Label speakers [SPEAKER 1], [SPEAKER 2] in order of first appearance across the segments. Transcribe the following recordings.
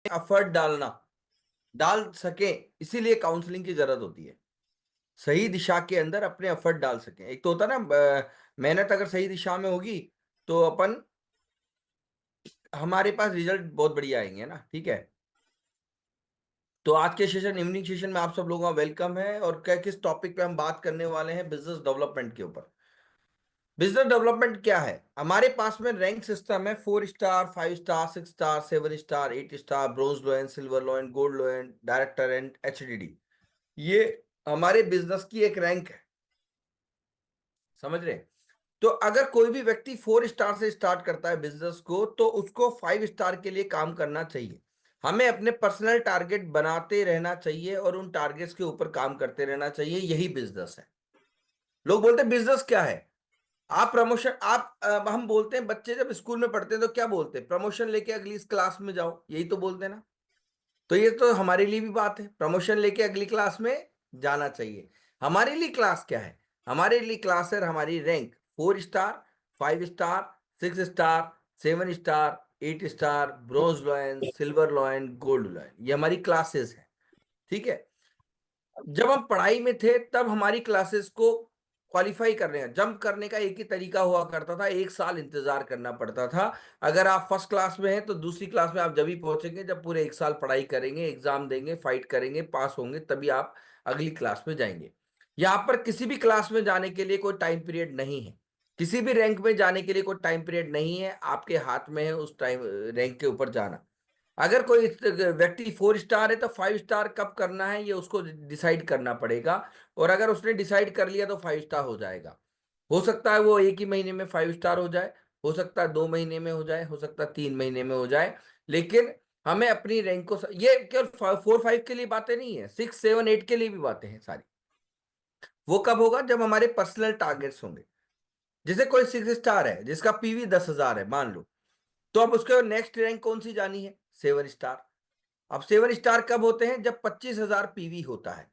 [SPEAKER 1] Effort डाल सके, इसीलिए काउंसलिंग की जरूरत होती है। सही दिशा के अंदर अपने एफर्ट डाल सकें। एक तो होता है ना, मेहनत अगर सही दिशा में होगी तो हमारे पास रिजल्ट बहुत बढ़िया आएंगे ना। ठीक है, तो आज के सेशन, इवनिंग सेशन में आप सब लोगों का वेलकम है। और क्या, किस टॉपिक पे हम बात करने वाले हैं? बिजनेस डेवलपमेंट के ऊपर। बिजनेस डेवलपमेंट क्या है? हमारे पास में रैंक सिस्टम है, 4 star, 5 star, 6 star, 7 star, 8 star, bronze lion, silver lion, gold lion, director and HDD। ये हमारे बिजनेस की एक रैंक है, समझ रहे हैं? तो अगर कोई भी व्यक्ति 4 स्टार से स्टार्ट करता है बिजनेस को, तो उसको 5 स्टार के लिए काम करना चाहिए। हमें अपने पर्सनल टारगेट बनाते रहना चाहिए और उन टारगेट्स के ऊपर काम करते रहना चाहिए। यही बिजनेस है। लोग बोलते हैं बिजनेस क्या है? आप प्रमोशन, हम बोलते हैं, बच्चे जब स्कूल में पढ़ते हैं तो क्या बोलते हैं? प्रमोशन लेके अगली क्लास में जाओ, यही तो बोलते हैं ना। तो ये तो हमारे लिए भी बात है, प्रमोशन लेके अगली क्लास में जाना चाहिए। हमारे लिए क्लास क्या है? हमारे लिए क्लास है हमारी rank 4 star, 5 star, 6 star, 7 star, 8 star, bronze lion, silver lion, gold lion. ये हमारी क्लासेस है। ठीक है, जब हम पढ़ाई में थे तब हमारी क्लासेस को क्वालिफाई करने का, जंप करने का एक ही तरीका हुआ करता था, 1 साल इंतजार करना पड़ता था। अगर आप फर्स्ट क्लास में हैं तो दूसरी क्लास में आप जब भी पहुंचेंगे जब पूरे 1 साल पढ़ाई करेंगे, एग्जाम देंगे, फाइट करेंगे, पास होंगे, तभी आप अगली क्लास में जाएंगे। यहाँ पर किसी भी क्लास में जाने के लिए कोई टाइम पीरियड नहीं है, किसी भी रैंक में जाने के लिए कोई टाइम पीरियड नहीं है। आपके हाथ में है उस टाइम रैंक के ऊपर जाना। अगर कोई व्यक्ति 4 स्टार है तो 5 स्टार कब करना है ये उसको डिसाइड करना पड़ेगा। और अगर उसने डिसाइड कर लिया तो 5 स्टार हो जाएगा। हो सकता है वो एक ही महीने में 5 स्टार हो जाए, हो सकता है 2 महीने में हो जाए, हो सकता है 3 महीने में हो जाए। लेकिन हमें अपनी रैंक को, ये केवल 4 5 के लिए बातें नहीं है, 6 7 8 के लिए भी बातें हैं सारी। वो कब होगा? जब हमारे पर्सनल टारगेट्स होंगे। जैसे कोई 6 स्टार है जिसका PV 10,000 है मान लो, तो अब उसके नेक्स्ट रैंक कौन सी जानी है? 7 स्टार। अब 7 स्टार कब होते हैं? जब 25,000 PV होता है।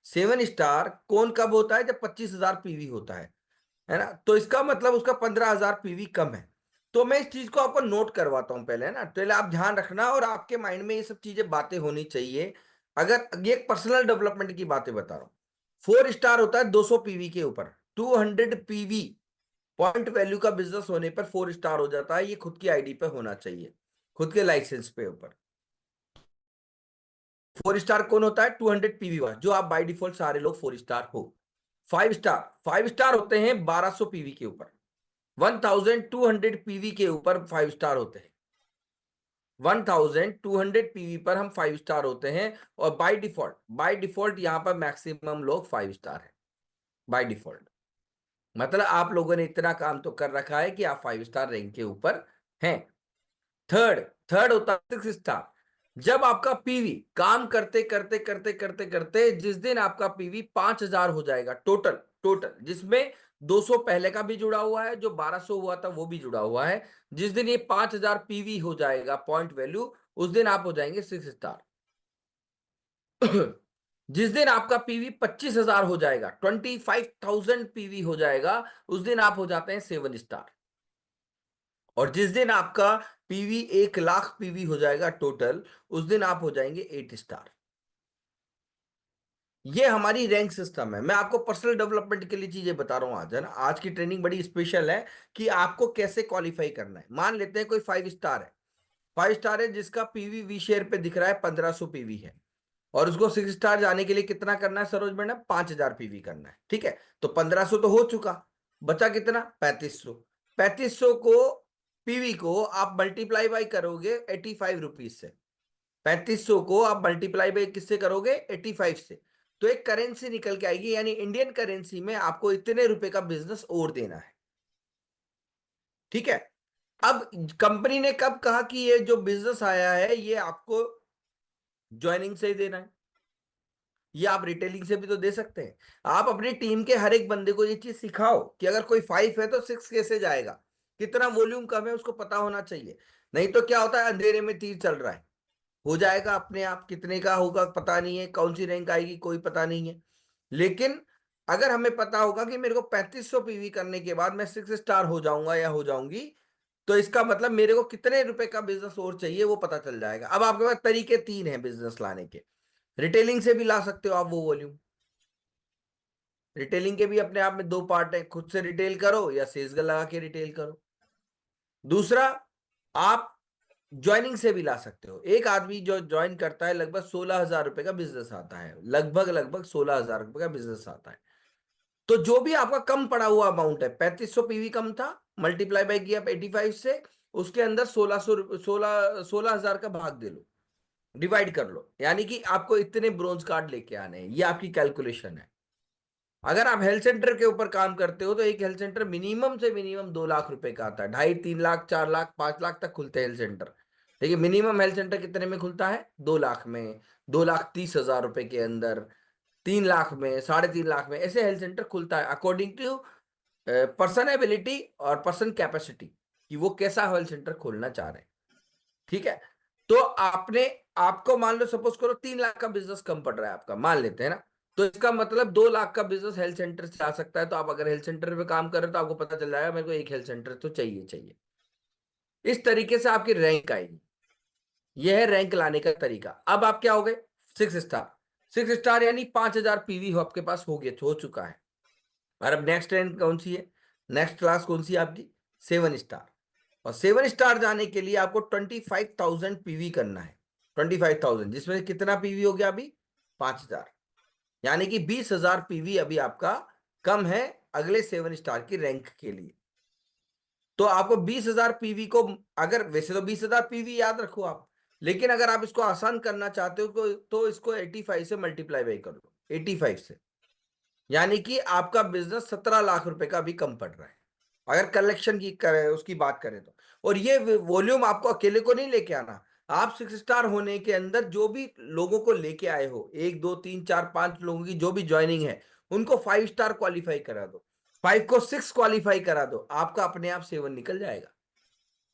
[SPEAKER 1] 7 स्टार कौन कब होता है? जब 25,000 PV होता है ना। तो इसका मतलब उसका 15,000 PV कम है। तो मैं इस चीज को आपको नोट करवाता हूं पहले, है ना। पहले आप ध्यान रखना और आपके माइंड में ये सब चीजें बातें होनी चाहिए। अगर ये पर्सनल डेवलपमेंट की बातें बता रहा हूं, 4 स्टार होता है 200 PV के ऊपर, 200 PV पॉइंट वैल्यू का बिजनेस होने पर 4 स्टार हो जाता है। ये खुद की ID पे होना चाहिए, खुद के लाइसेंस पे ऊपर। 4 स्टार कौन होता है? 200 PV वाला, जो आप बाय डिफॉल्ट सारे लोग 4 स्टार हो। 5 स्टार होते हैं 1200 PV के ऊपर, 1200 PV के ऊपर 5 स्टार होते हैं। 1200 PV पर हम 5 स्टार होते हैं। और बाय डिफॉल्ट यहाँ पर मैक्सिमम लोग 5 स्टार है बाय डिफॉल्ट। मतलब आप लोगों ने इतना काम तो कर रखा है कि आप 5 स्टार रैंक के ऊपर हैं। थर्ड थर्ड होता है 6 स्टार। जब आपका PV काम करते करते करते करते करते जिस दिन आपका PV 5,000 हो जाएगा, टोटल टोटल जिसमें 200 पहले का भी जुड़ा हुआ है, जो 1200 हुआ था वो भी जुड़ा हुआ है। जिस दिन ये 5,000 PV हो जाएगा पॉइंट वैल्यू, उस दिन आप हो जाएंगे 6 स्टार। जिस दिन आपका PV 25,000 हो जाएगा, 25,000 PV हो जाएगा, उस दिन आप हो जाते हैं 7 स्टार। और जिस दिन आपका PV 1 लाख PV हो जाएगा टोटल, उस दिन आप हो जाएंगे 8 स्टार। ये हमारी रैंक सिस्टम है। मैं आपको पर्सनल डेवलपमेंट के लिए चीजें बता रहा हूं आज, है ना। आज की ट्रेनिंग बड़ी स्पेशल है कि आपको कैसे क्वालिफाई करना है। मान लेते हैं कोई 5 स्टार है, 5 स्टार है जिसका PV V शेयर पे दिख रहा है 1500 PV है, और उसको 6 स्टार जाने के लिए कितना करना है सरोज मैडम? 5,000 PV करना है। ठीक है, तो 1500 तो हो चुका, बचा कितना? 3500। 3500 को PV को आप मल्टीप्लाई बाई करोगे 85 रुपीज से। 3500 को आप मल्टीप्लाई बाई किससे करोगे? 85 से। तो एक करेंसी निकल के आएगी, यानी इंडियन करेंसी में आपको इतने रुपए का बिजनेस और देना है। ठीक है, अब कंपनी ने कब कहा कि ये जो बिजनेस आया है ये आपको ज्वाइनिंग से ही देना है? ये आप रिटेलिंग से भी तो दे सकते हैं। आप अपनी टीम के हर एक बंदे को ये चीज सिखाओ कि अगर कोई 5 है तो 6 कैसे जाएगा, कितना वॉल्यूम कम है उसको पता होना चाहिए। नहीं तो क्या होता है, अंधेरे में तीर चल रहा है, हो जाएगा अपने आप। कितने का होगा पता नहीं है, कौन सी रैंक आएगी कोई पता नहीं है। लेकिन अगर हमें पता होगा कि मेरे को 3500 PV करने के बाद मैं 6 स्टार हो जाऊंगा या हो जाऊंगी, तो इसका मतलब मेरे को कितने रुपए का बिजनेस और चाहिए वो पता चल जाएगा। अब आपके पास तरीके तीन हैं बिजनेस लाने के। रिटेलिंग से भी ला सकते हो आप वो वॉल्यूम। रिटेलिंग के भी अपने आप में दो पार्ट है, खुद से रिटेल करो या सेल्स लगा के रिटेल करो। दूसरा, आप ज्वाइनिंग से भी ला सकते हो। एक आदमी जो ज्वाइन करता है लगभग 16,000 रुपए का बिजनेस आता है, लगभग 16,000 रुपए का बिजनेस आता है। तो जो भी आपका कम पड़ा हुआ अमाउंट है, 3500 पीवी कम था, मल्टीप्लाई बाय किया 85 से, उसके अंदर 16,000 का भाग दे लो, डिवाइड कर लो, यानी कि आपको इतने ब्रोंज कार्ड लेके आने हैं। ये आपकी कैलकुलेशन है। अगर आप हेल्थ सेंटर के ऊपर काम करते हो तो एक हेल्थ सेंटर मिनिमम से मिनिमम 2 लाख रुपए का आता है। 2.5 3 लाख 4 लाख 5 लाख तक खुलते हैं हेल्थ सेंटर। देखिए मिनिमम हेल्थ सेंटर कितने में खुलता है? 2 लाख में, 2,30,000 रुपए के अंदर, 3 लाख में, 3.5 लाख में, ऐसे हेल्थ सेंटर खुलता है अकॉर्डिंग टू पर्सन एबिलिटी और पर्सन कैपेसिटी, कि वो कैसा हेल्थ सेंटर खोलना चाह रहे हैं। ठीक है। तो आपको मान लो सपोज करो 3 लाख का बिजनेस कम पड़ रहा है आपका, मान लेते हैं ना, तो इसका मतलब 2 लाख का बिजनेस हेल्थ सेंटर से आ सकता है। तो आप अगर हेल्थ सेंटर पे काम कर रहे हो तो आपको पता चल जाएगा मेरे को एक हेल्थ सेंटर तो चाहिए चाहिए। इस तरीके से आपकी रैंक आएगी। यह है रैंक लाने का तरीका। अब आप क्या हो गए? 6 स्टार। 6 स्टार यानी 5,000 पीवी हो आपके पास, हो चुका है। और अब नेक्स्ट रैंक कौन सी है? नेक्स्ट क्लास कौन सी है आपकी? 7 स्टार। और 7 स्टार जाने के लिए आपको 25,000 पीवी करना है। 25,000 जिसमें कितना पीवी हो गया अभी? 5,000। यानी कि 20,000 पीवी अभी आपका कम है अगले 7 स्टार की रैंक के लिए। तो आपको 20,000 पीवी को, अगर वैसे तो 20,000 पीवी याद रखो आप, लेकिन अगर आप इसको आसान करना चाहते हो तो इसको 85 से मल्टीप्लाई बाई कर लो, 85 से। यानी कि आपका बिजनेस 17 लाख रुपए का भी कम पड़ रहा है अगर कलेक्शन की करे उसकी बात करें तो। और ये वॉल्यूम आपको अकेले को नहीं लेके आना। आप 6 स्टार होने के अंदर जो भी लोगों को लेके आए हो, 1 2 3 4 5 लोगों की जो भी ज्वाइनिंग है, उनको 5 स्टार क्वालिफाई करा दो, 5 को 6 क्वालिफाई करा दो, आपका अपने आप 7 निकल जाएगा।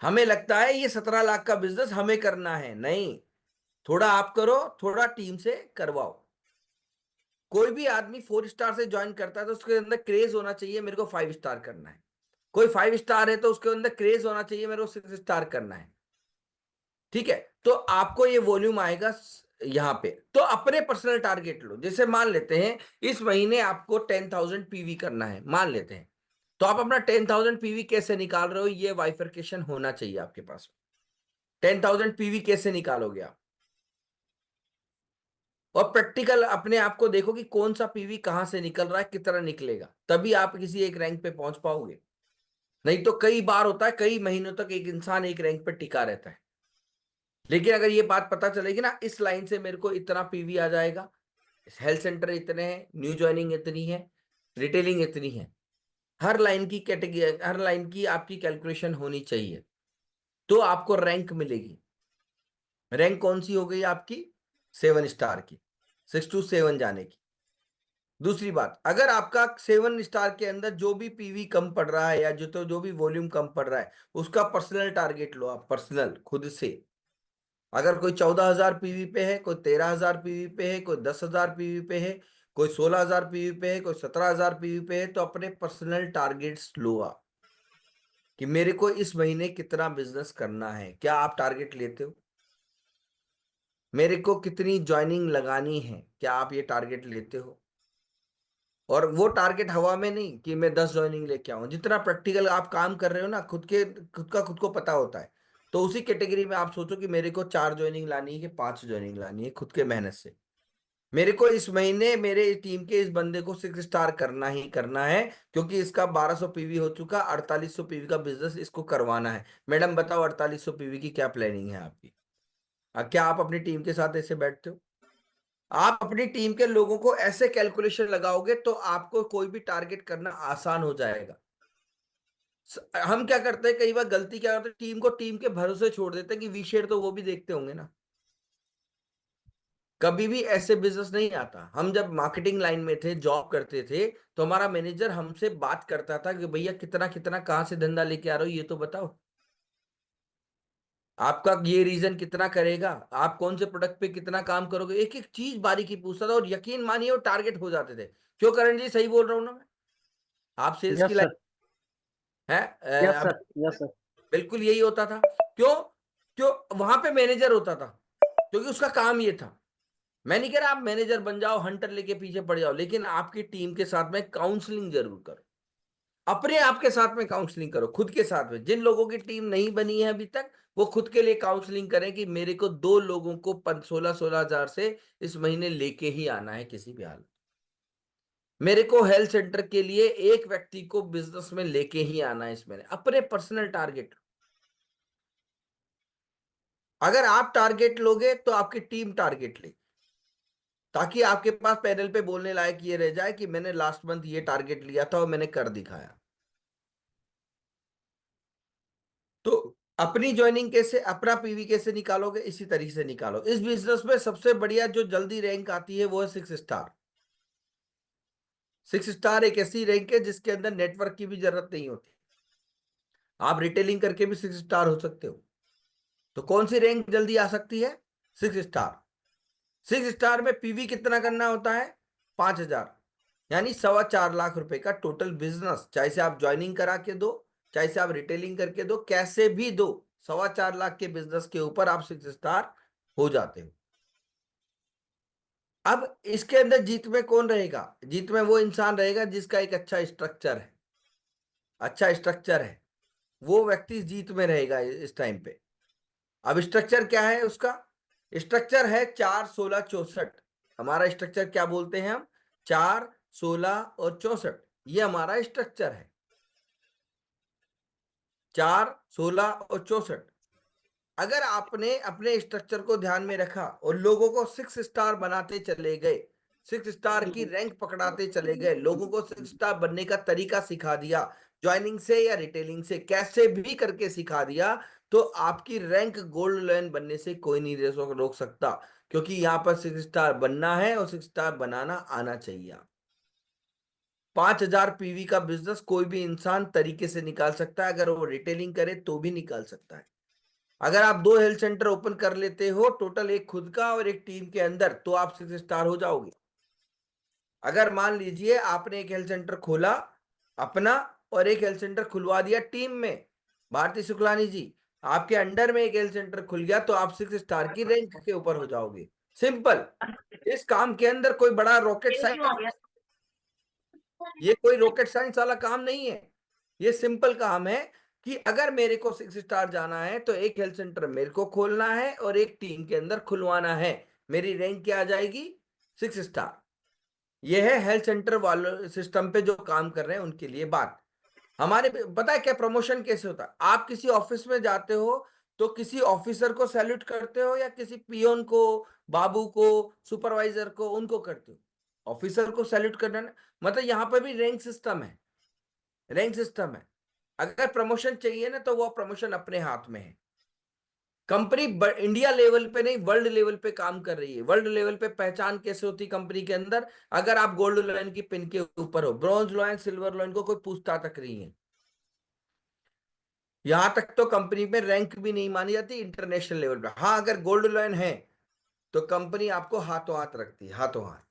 [SPEAKER 1] हमें लगता है ये 17 लाख का बिजनेस हमें करना है, नहीं, थोड़ा आप करो, थोड़ा टीम से करवाओ। कोई भी आदमी 4 स्टार से ज्वाइन करता है तो उसके अंदर क्रेज होना चाहिए मेरे को 5 स्टार करना है। कोई 5 स्टार है तो उसके अंदर क्रेज होना चाहिए मेरे को 6 स्टार करना है। ठीक है। तो आपको ये वॉल्यूम आएगा यहां पे। तो अपने पर्सनल टारगेट लो। जैसे मान लेते हैं इस महीने आपको 10,000 पीवी करना है, मान लेते हैं। तो आप अपना 10,000 पीवी कैसे निकाल रहे हो, ये वाइफरकेशन होना चाहिए आपके पास। 10,000 पीवी कैसे निकालोगे आप? और प्रैक्टिकल अपने आप को देखो कि कौन सा पीवी कहां से निकल रहा है, कितना निकलेगा, तभी आप किसी एक रैंक पे पहुंच पाओगे। नहीं तो कई बार होता है कई महीनों तक एक इंसान एक रैंक पे टिका रहता है। लेकिन अगर ये बात पता चलेगी ना, इस लाइन से मेरे को इतना पीवी आ जाएगा, हेल्थ सेंटर इतने हैं, न्यू ज्वाइनिंग इतनी है, रिटेलिंग इतनी है, हर लाइन की कैटेगरी, हर लाइन की आपकी कैलकुलेशन होनी चाहिए, तो आपको रैंक मिलेगी। रैंक कौन सी हो गई आपकी? 7 स्टार की, 6 to 7 जाने की। दूसरी बात, अगर आपका 7 स्टार के अंदर जो भी पीवी कम पड़ रहा है या जो भी वॉल्यूम कम पड़ रहा है, उसका पर्सनल टारगेट लो आप, पर्सनल खुद से। अगर कोई 14,000 पीवी पे है, कोई 13,000 पीवी पे है, कोई 10,000 पीवी पे है, कोई 16,000 पीवी पे है, कोई 17,000 पीवी पे है, तो अपने पर्सनल टारगेट्स लो आप कि मेरे को इस महीने कितना बिजनेस करना है। क्या आप टारगेट लेते हो? मेरे को कितनी ज्वाइनिंग लगानी है, क्या आप ये टारगेट लेते हो? और वो टारगेट हवा में नहीं कि मैं 10 ज्वाइनिंग लेके आऊं। जितना प्रैक्टिकल आप काम कर रहे हो ना, खुद को पता होता है। तो उसी कैटेगरी में आप सोचो कि मेरे को 4 ज्वाइनिंग लानी है कि 5 ज्वाइनिंग लानी है खुद के मेहनत से। मेरे को इस महीने मेरे टीम के इस बंदे को 6 स्टार करना ही करना है, क्योंकि इसका 1,200 पीवी हो चुका, 4,800 पीवी का बिजनेस इसको करवाना है। मैडम बताओ 4,800 पीवी की क्या प्लानिंग है आपकी? क्या आप अपनी टीम के साथ ऐसे बैठते हो? आप अपनी टीम के लोगों को ऐसे कैलकुलेशन लगाओगे तो आपको कोई भी टारगेट करना आसान हो जाएगा। हम क्या करते हैं, कई बार गलती क्या करते हैं, टीम को टीम के भरोसे छोड़ देते हैं कि वी शेयर तो वो भी देखते होंगे ना। कभी भी ऐसे बिजनेस नहीं आता। हम जब मार्केटिंग लाइन में थे, जॉब करते थे, तो हमारा मैनेजर हमसे बात करता था कि भैया कितना कितना कहाँ से धंधा लेके आ रहे हो, ये तो बताओ, आपका ये रीजन कितना करेगा, आप कौन से प्रोडक्ट पे कितना काम करोगे, एक एक चीज बारीकी पूछता था। और यकीन मानिए वो टारगेट हो जाते थे। क्यों करण जी, सही बोल रहा हूं ना मैं? आप सेल्स की
[SPEAKER 2] यस
[SPEAKER 1] लाइन
[SPEAKER 2] सर।
[SPEAKER 1] है
[SPEAKER 2] यस
[SPEAKER 1] अभी?
[SPEAKER 2] सर। Yes sir.
[SPEAKER 1] बिल्कुल यही होता था। क्यों? क्यों? वहां पे मैनेजर होता था, क्योंकि उसका काम ये था। मैं नहीं कह रहा आप मैनेजर बन जाओ, हंटर लेके पीछे पड़ जाओ, लेकिन आपकी टीम के साथ में काउंसलिंग जरूर करो। अपने आप के साथ में काउंसलिंग करो, खुद के साथ में। जिन लोगों की टीम नहीं बनी है अभी तक, वो खुद के लिए काउंसलिंग करें कि मेरे को 2 लोगों को 16-16 हजार से इस महीने लेके ही आना है किसी भी हाल। मेरे को हेल्थ सेंटर के लिए एक व्यक्ति को बिजनेस में लेके ही आना है इस महीने। अपने पर्सनल टारगेट, अगर आप टारगेट लोगे तो आपकी टीम टारगेट लेगी, ताकि आपके पास पैनल पे बोलने लायक ये रह जाए कि मैंने लास्ट मंथ ये टारगेट लिया था और मैंने कर दिखाया। तो अपनी ज्वाइनिंग कैसे, अपना पीवी कैसे निकालोगे? इसी तरीके से निकालो। इस बिजनेस में सबसे बढ़िया जो जल्दी रैंक आती है वो है 6 स्टार। 6 स्टार एक ऐसी रैंक है जिसके अंदर नेटवर्क की भी जरूरत नहीं होती। आप रिटेलिंग करके भी 6 स्टार हो सकते हो। तो कौन सी रैंक जल्दी आ सकती है? 6 स्टार। 6 स्टार में पीवी कितना करना होता है? 5 हजार, यानी 4.25 लाख रुपए का टोटल बिजनेस। चाहे से आप ज्वाइनिंग करा के दो, चाहे से आप रिटेलिंग करके दो, कैसे भी दो, 4.25 लाख के बिजनेस के ऊपर आप 6 स्टार हो जाते हो। अब इसके अंदर जीत में कौन रहेगा? जीत में वो इंसान रहेगा जिसका एक अच्छा स्ट्रक्चर है। अच्छा स्ट्रक्चर है, वो व्यक्ति जीत में रहेगा इस टाइम पे। अब स्ट्रक्चर क्या है उसका? स्ट्रक्चर है 4, 16, 64। हमारा स्ट्रक्चर क्या बोलते हैं हम? 4, 16 और 64, ये हमारा स्ट्रक्चर है। 4, 16 और 64। अगर आपने अपने स्ट्रक्चर को ध्यान में रखा और लोगों को 6 स्टार बनाते चले गए, 6 स्टार की रैंक पकड़ाते चले गए, लोगों को 6 स्टार बनने का तरीका सिखा दिया, ज्वाइनिंग से या रिटेलिंग से कैसे भी करके सिखा दिया, तो आपकी रैंक गोल्ड लाइन बनने से कोई नहीं रोक सकता। क्योंकि यहां पर 6 स्टार बनना है और 6 स्टार बनाना आना चाहिए। 5 हजार पीवी का बिजनेस कोई भी इंसान तरीके से निकाल सकता है, अगर वो रिटेलिंग करे तो भी निकाल सकता है। अगर आप 2 हेल्थ सेंटर ओपन कर लेते हो टोटल, एक खुद का और एक टीम के अंदर, तो आप 6 स्टार हो जाओगे। अगर मान लीजिए आपने एक हेल्थ सेंटर खोला अपना और एक हेल्थ सेंटर खुलवा दिया टीम में, भारती शुक्लानी जी, आपके अंडर में एक हेल्थ सेंटर खुल गया, तो आप 6 स्टार की रैंक के ऊपर हो जाओगे। सिंपल। इस काम के अंदर कोई बड़ा रॉकेट साइंस, ये कोई रॉकेट साइंस वाला काम नहीं है। ये सिंपल काम है कि अगर मेरे को 6 स्टार जाना है तो एक हेल्थ सेंटर मेरे को खोलना है और एक टीम के अंदर खुलवाना है। मेरी रैंक क्या आ जाएगी? 6 स्टार। यह है हेल्थ सेंटर वालों सिस्टम पे जो काम कर रहे हैं उनके लिए बात। हमारे पता है क्या प्रमोशन कैसे होता है? आप किसी ऑफिस में जाते हो तो किसी ऑफिसर को सैल्यूट करते हो या किसी पियोन को, बाबू को, सुपरवाइजर को, उनको करते हो? ऑफिसर को सैल्यूट करना मतलब यहाँ पर भी रैंक सिस्टम है। रैंक सिस्टम है। अगर प्रमोशन चाहिए ना तो वो प्रमोशन अपने हाथ में है। कंपनी इंडिया लेवल पे नहीं, वर्ल्ड लेवल पे काम कर रही है। वर्ल्ड लेवल पे पहचान कैसे होती कंपनी के अंदर? अगर आप गोल्ड लाइन की पिन के ऊपर हो, ब्रॉन्ज लाइन, सिल्वर लाइन को कोई पूछता तक नहीं है। यहां तक तो कंपनी में रैंक भी नहीं मानी जाती इंटरनेशनल लेवल पे। हाँ, अगर गोल्ड लाइन है तो कंपनी आपको हाथों हाथ रखती है, हाथों हाथ।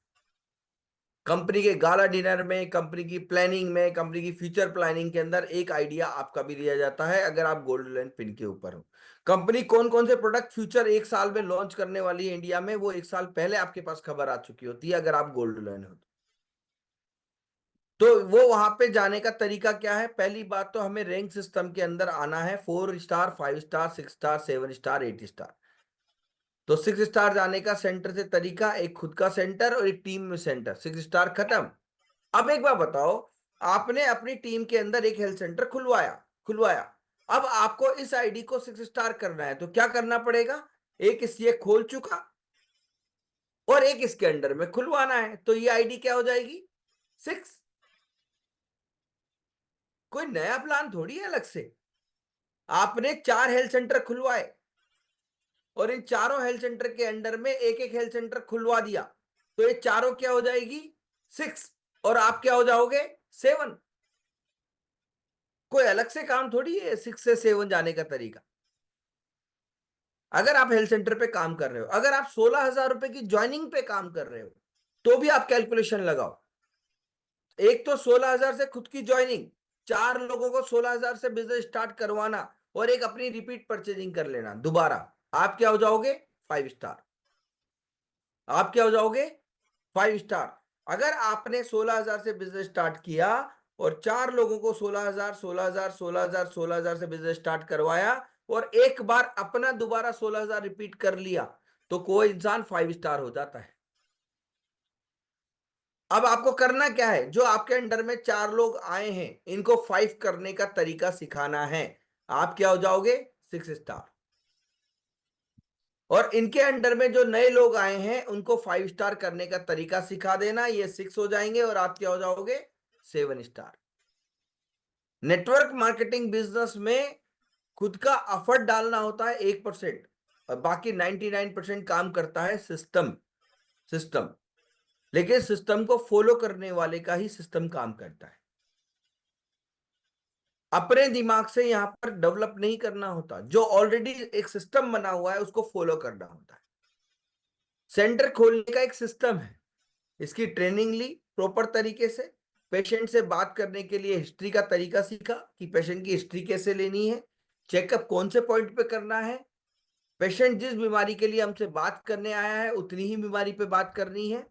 [SPEAKER 1] कंपनी के गाला डिनर में, कंपनी की प्लानिंग में, कंपनी की फ्यूचर प्लानिंग के अंदर एक आइडिया आपका भी लिया जाता है अगर आप गोल्ड लाइन पिन के ऊपर हो। कंपनी कौन कौन से प्रोडक्ट फ्यूचर 1 साल में लॉन्च करने वाली है इंडिया में, वो 1 साल पहले आपके पास खबर आ चुकी होती है अगर आप गोल्ड लाइन हो तो। वो वहां पे जाने का तरीका क्या है? पहली बात तो हमें रैंक सिस्टम के अंदर आना है। 4 star, 5 star, 6 star, 7 star, 8 star. तो 6 स्टार जाने का सेंटर से तरीका, एक खुद का सेंटर और एक टीम में सेंटर। 6 स्टार खत्म। अब एक बार बताओ, आपने अपनी टीम के अंदर एक हेल्थ सेंटर खुलवाया, खुलवाया। अब आपको इस आईडी को 6 स्टार करना है तो क्या करना पड़ेगा? एक इस ये खोल चुका और एक इसके अंडर में खुलवाना है, तो ये आईडी क्या हो जाएगी? 6। कोई नया प्लान थोड़ी है अलग से। आपने 4 हेल्थ सेंटर खुलवाए और इन चारों हेल्थ सेंटर के अंडर में एक एक हेल्थ सेंटर खुलवा दिया, तो ये चारों क्या हो जाएगी? 6। और आप क्या हो जाओगे? 7। कोई अलग से काम थोड़ी है 6 से 7 जाने का तरीका। अगर आप हेल्थ सेंटर पे काम कर रहे हो, अगर आप 16 हजार रुपए की ज्वाइनिंग पे काम कर रहे हो, तो भी आप कैलकुलेशन लगाओ। एक तो 16 हजार से खुद की ज्वाइनिंग, 4 लोगों को 16 हजार से बिजनेस स्टार्ट करवाना, और एक अपनी रिपीट परचेजिंग कर लेना दोबारा, आप क्या हो जाओगे? 5 स्टार। आप क्या हो जाओगे? 5 स्टार। अगर आपने 16,000 से बिजनेस स्टार्ट किया और 4 लोगों को 16,000 16,000 16,000 16,000 से बिजनेस स्टार्ट करवाया और एक बार अपना दोबारा 16,000 रिपीट कर लिया, तो कोई इंसान 5 स्टार हो जाता है। अब आपको करना क्या है? जो आपके अंडर में 4 लोग आए हैं, इनको 5 करने का तरीका सिखाना है। आप क्या हो जाओगे? 6 स्टार। और इनके अंडर में जो नए लोग आए हैं, उनको 5 स्टार करने का तरीका सिखा देना, ये 6 हो जाएंगे और आप क्या हो जाओगे? 7 स्टार। नेटवर्क मार्केटिंग बिजनेस में खुद का एफर्ट डालना होता है 1%, और बाकी 99% काम करता है सिस्टम। सिस्टम, लेकिन सिस्टम को फॉलो करने वाले का ही सिस्टम काम करता है। अपने दिमाग से यहां पर डेवलप नहीं करना होता, जो ऑलरेडी एक सिस्टम बना हुआ है उसको फॉलो करना होता है। सेंटर खोलने का एक सिस्टम है, इसकी ट्रेनिंग ली प्रॉपर तरीके से, पेशेंट से बात करने के लिए हिस्ट्री का तरीका सीखा कि पेशेंट की हिस्ट्री कैसे लेनी है, चेकअप कौन से पॉइंट पे करना है, पेशेंट जिस बीमारी के लिए हमसे बात करने आया है उतनी ही बीमारी पे बात करनी है।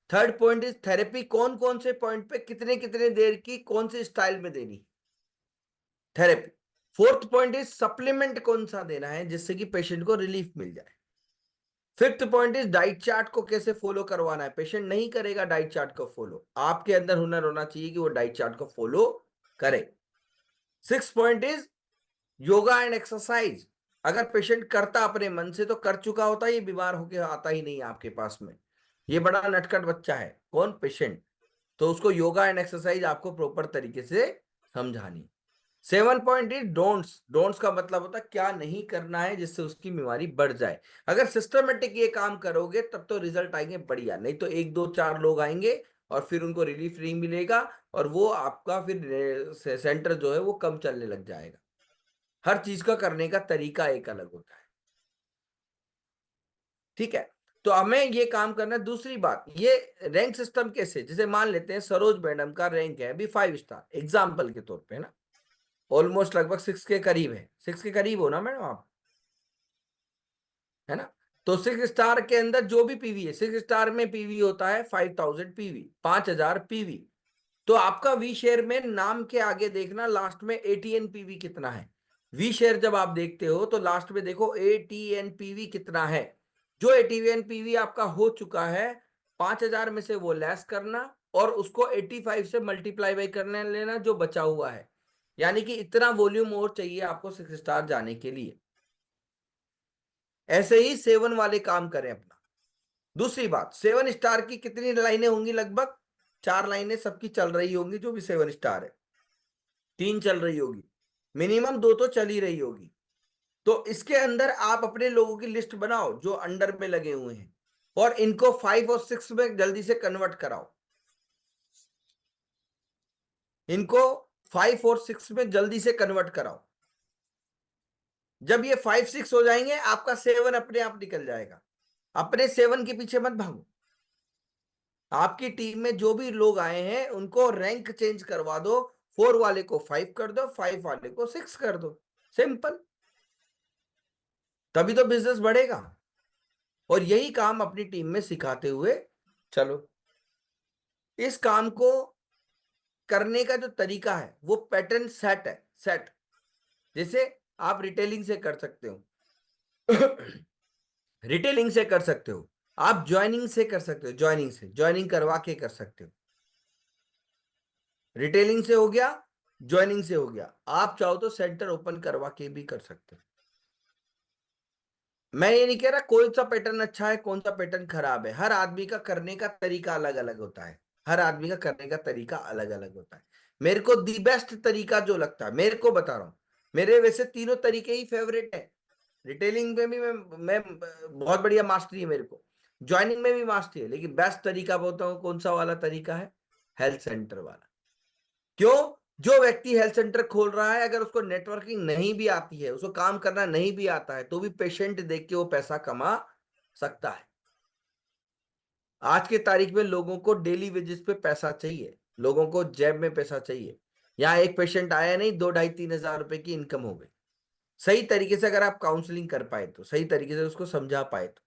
[SPEAKER 1] थर्ड पॉइंट इज थेरेपी, कौन कौन से पॉइंट पे कितने कितने देर की कौन से स्टाइल में देनी therapy. Fourth point is supplement कौन सा देना है जिससे कि पेशेंट को रिलीफ मिल जाए। Fifth point is diet chart को कैसे फॉलो करवाना है। पेशेंट नहीं करेगा डाइट चार्ट को फॉलो, आपके अंदर हुनर होना चाहिए कि वो डाइट चार्ट को फॉलो करे। Six point is yoga and exercise. अगर पेशेंट करता अपने मन से तो कर चुका होता, ये बीमार होके आता ही नहीं आपके पास में। ये बड़ा नटखट बच्चा है, कौन? पेशेंट। तो उसको योगा एंड एक्सरसाइज आपको प्रॉपर तरीके से समझानी। 7 पॉइंट इज डोंट्स। डोंट्स का मतलब होता है क्या नहीं करना है जिससे उसकी बीमारी बढ़ जाए। अगर सिस्टमेटिक ये काम करोगे तब तो रिजल्ट आएंगे बढ़िया, नहीं तो 1 2 4 लोग आएंगे और फिर उनको रिलीफ नहीं मिलेगा और वो आपका फिर सेंटर जो है वो कम चलने लग जाएगा। हर चीज का करने का तरीका एक अलग होता है, ठीक है? तो हमें ये काम करना है। दूसरी बात, ये रैंक सिस्टम कैसे, जैसे मान लेते हैं सरोज मैडम का रैंक है अभी 5 स्टार, एग्जाम्पल के तौर पे, है ना, ऑलमोस्ट लगभग 6 के करीब है। 6 के करीब हो ना मैडम आप, है ना? तो 6 स्टार के अंदर जो भी पीवी है, 6 स्टार में पीवी होता है 5000 पीवी, 5000 पीवी। तो आपका वी शेयर में नाम के आगे देखना लास्ट में एटीएन पीवी कितना है। वी शेयर जब आप देखते हो तो लास्ट में देखो एटीएन पीवी कितना है। जो एटीएन पीवी आपका हो चुका है, 5000 में से वो लेस करना और उसको 85 से मल्टीप्लाई बाई करने लेना जो बचा हुआ है, यानी कि इतना वॉल्यूम और चाहिए आपको 6 स्टार जाने के लिए। ऐसे ही 7 वाले काम करें अपना। दूसरी बात, 7 स्टार की कितनी लाइनें होंगी? लगभग 4 लाइनें सबकी चल रही होंगी, जो भी 7 स्टार है। 3 चल रही होगी, मिनिमम 2 तो चल ही रही होगी। तो इसके अंदर आप अपने लोगों की लिस्ट बनाओ जो अंडर में लगे हुए हैं और इनको 5 और 6 में जल्दी से कन्वर्ट कराओ। इनको 5 और 6 में जल्दी से कन्वर्ट कराओ। जब ये 5 6 हो जाएंगे आपका 7 अपने आप निकल जाएगा। अपने 7 के पीछे मत भागो। आपकी टीम में जो भी लोग आए हैं उनको रैंक चेंज करवा दो, 4 वाले को 5 कर दो, 5 वाले को 6 कर दो, सिंपल। तभी तो बिजनेस बढ़ेगा। और यही काम अपनी टीम में सिखाते हुए चलो। इस काम को करने का जो तरीका है वो पैटर्न सेट है, सेट। जैसे आप रिटेलिंग से कर सकते हो रिटेलिंग से कर सकते हो, आप ज्वाइनिंग से कर सकते हो, ज्वाइनिंग से ज्वाइनिंग करवा के कर सकते हो। रिटेलिंग से हो गया, ज्वाइनिंग से हो गया, आप चाहो तो सेंटर ओपन करवा के भी कर सकते हो। मैं ये नहीं कह रहा कौन सा पैटर्न अच्छा है कौन सा पैटर्न खराब है, हर आदमी का करने का तरीका अलग अलग होता है। हर आदमी का करने का तरीका अलग अलग होता है। मेरे को दी बेस्ट तरीका जो लगता है, मेरे को बता रहा हूं, मेरे वैसे तीनों तरीके ही फेवरेट है। रिटेलिंग में भी मैं बहुत बढ़िया मास्टरी है मेरे को, ज्वाइनिंग में भी मास्टरी है, लेकिन बेस्ट तरीका बोलता हूँ कौन सा वाला तरीका है? हेल्थ सेंटर वाला। क्यों? जो व्यक्ति हेल्थ सेंटर खोल रहा है, अगर उसको नेटवर्किंग नहीं भी आती है, उसको काम करना नहीं भी आता है, तो भी पेशेंट देख के वो पैसा कमा सकता है। आज के तारीख में लोगों को डेली वेजेस पे पैसा चाहिए, लोगों को जेब में पैसा चाहिए। यहाँ एक पेशेंट आया नहीं, 2 ढाई 3 हजार रुपए की इनकम हो गई। सही तरीके से अगर आप काउंसलिंग कर पाए तो, सही तरीके से उसको समझा पाए तो।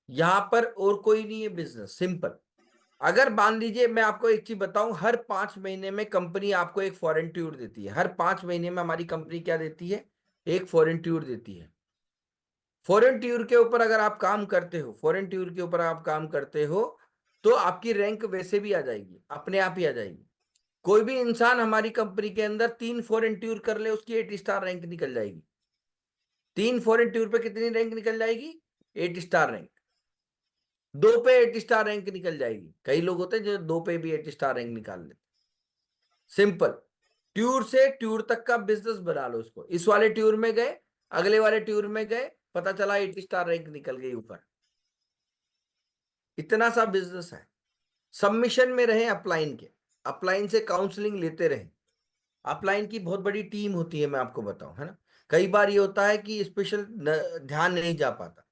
[SPEAKER 1] यहां पर और कोई नहीं है बिजनेस, सिंपल। अगर मान लीजिए मैं आपको एक चीज बताऊं, हर 5 महीने में कंपनी आपको एक फॉरेन टूर देती है। हर 5 महीने में हमारी कंपनी क्या देती है? एक फॉरेन टूर देती है। फॉरेन टूर के ऊपर अगर आप काम करते हो, फॉरेन टूर के ऊपर आप काम करते हो, तो आपकी रैंक वैसे भी आ जाएगी, अपने आप ही आ जाएगी। कोई भी इंसान हमारी कंपनी के अंदर 3 फॉरेन टूर कर ले, उसकी 8 स्टार रैंक निकल जाएगी। 3 फॉरेन टूर पे कितनी रैंक निकल जाएगी? 8 स्टार रैंक। 2 पे 8 स्टार रैंक निकल जाएगी। कई लोग होते हैं जो 2 पे भी 8 स्टार रैंक निकाल लेते। सिंपल। ट्यूर से ट्यूर तक का बिजनेस बना लो उसको। इस वाले ट्यूर में गए, अगले वाले ट्यूर में गए, पता चला 8 स्टार रैंक निकल गई ऊपर। इतना सा बिजनेस है। सबमिशन में रहे अपलाइन के, अपलाइन से काउंसलिंग लेते रहे। अपलाइन की बहुत बड़ी टीम होती है, मैं आपको बताऊं, है ना। कई बार ये होता है कि स्पेशल ध्यान नहीं जा पाता,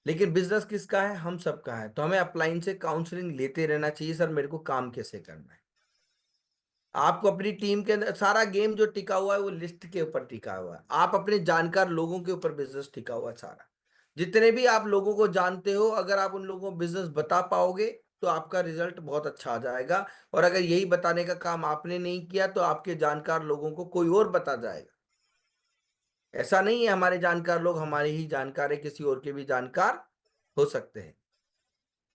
[SPEAKER 1] लेकिन बिजनेस किसका है? हम सबका है। तो हमें अपलाइन से काउंसलिंग लेते रहना चाहिए, सर मेरे को काम कैसे करना है। आपको अपनी टीम के अंदर सारा गेम जो टिका हुआ है वो लिस्ट के ऊपर टिका हुआ है। आप अपने जानकार लोगों के ऊपर बिजनेस टिका हुआ है सारा। जितने भी आप लोगों को जानते हो, अगर आप उन लोगों को बिजनेस बता पाओगे तो आपका रिजल्ट बहुत अच्छा आ जाएगा। और अगर यही बताने का काम आपने नहीं किया तो आपके जानकार लोगों को कोई और बता जाएगा। ऐसा नहीं है हमारे जानकार लोग हमारे ही जानकार है, किसी और के भी जानकार हो सकते हैं।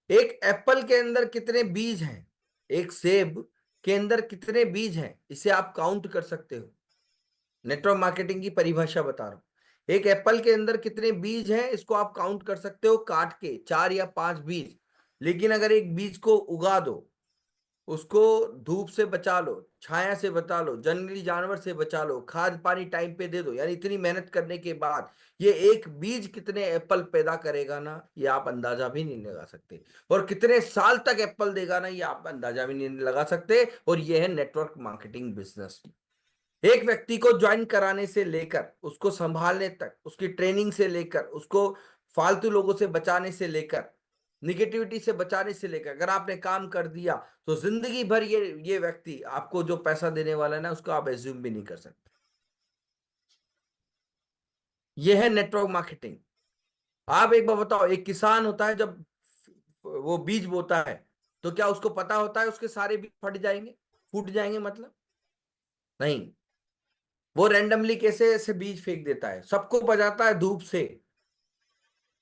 [SPEAKER 1] एक एप्पल के अंदर कितने बीज हैं, एक सेब के अंदर कितने बीज हैं, इसे आप काउंट कर सकते हो। नेटवर्क मार्केटिंग की परिभाषा बता रहा हूं। एक एप्पल के अंदर कितने बीज हैं इसको आप काउंट कर सकते हो, काट के 4 या 5 बीज। लेकिन अगर एक बीज को उगा दो, उसको धूप से बचा लो, छाया से बचा लो, जंगली जानवर से बचा लो, खाद पानी टाइम पे दे दो, यानी इतनी मेहनत करने के बाद ये एक बीज कितने एप्पल पैदा करेगा ना, ये आप अंदाजा भी नहीं लगा सकते। और कितने साल तक एप्पल देगा ना, ये आप अंदाजा भी नहीं लगा सकते। और ये है नेटवर्क मार्केटिंग बिजनेस। एक व्यक्ति को ज्वाइन कराने से लेकर उसको संभालने तक, उसकी ट्रेनिंग से लेकर उसको फालतू लोगों से बचाने से लेकर, निगेटिविटी से बचाने से लेकर, अगर आपने काम कर दिया तो जिंदगी भर ये व्यक्ति आपको जो पैसा देने वाला है ना, उसको आप एज्यूम भी नहीं कर सकते। ये है नेटवर्क मार्केटिंग। आप एक बार बताओ, एक किसान होता है जब वो बीज बोता है, तो क्या उसको पता होता है उसके सारे बीज फट जाएंगे, फूट जाएंगे? मतलब नहीं। वो रैंडमली कैसे ऐसे बीज फेंक देता है, सबको बचाता है, धूप से,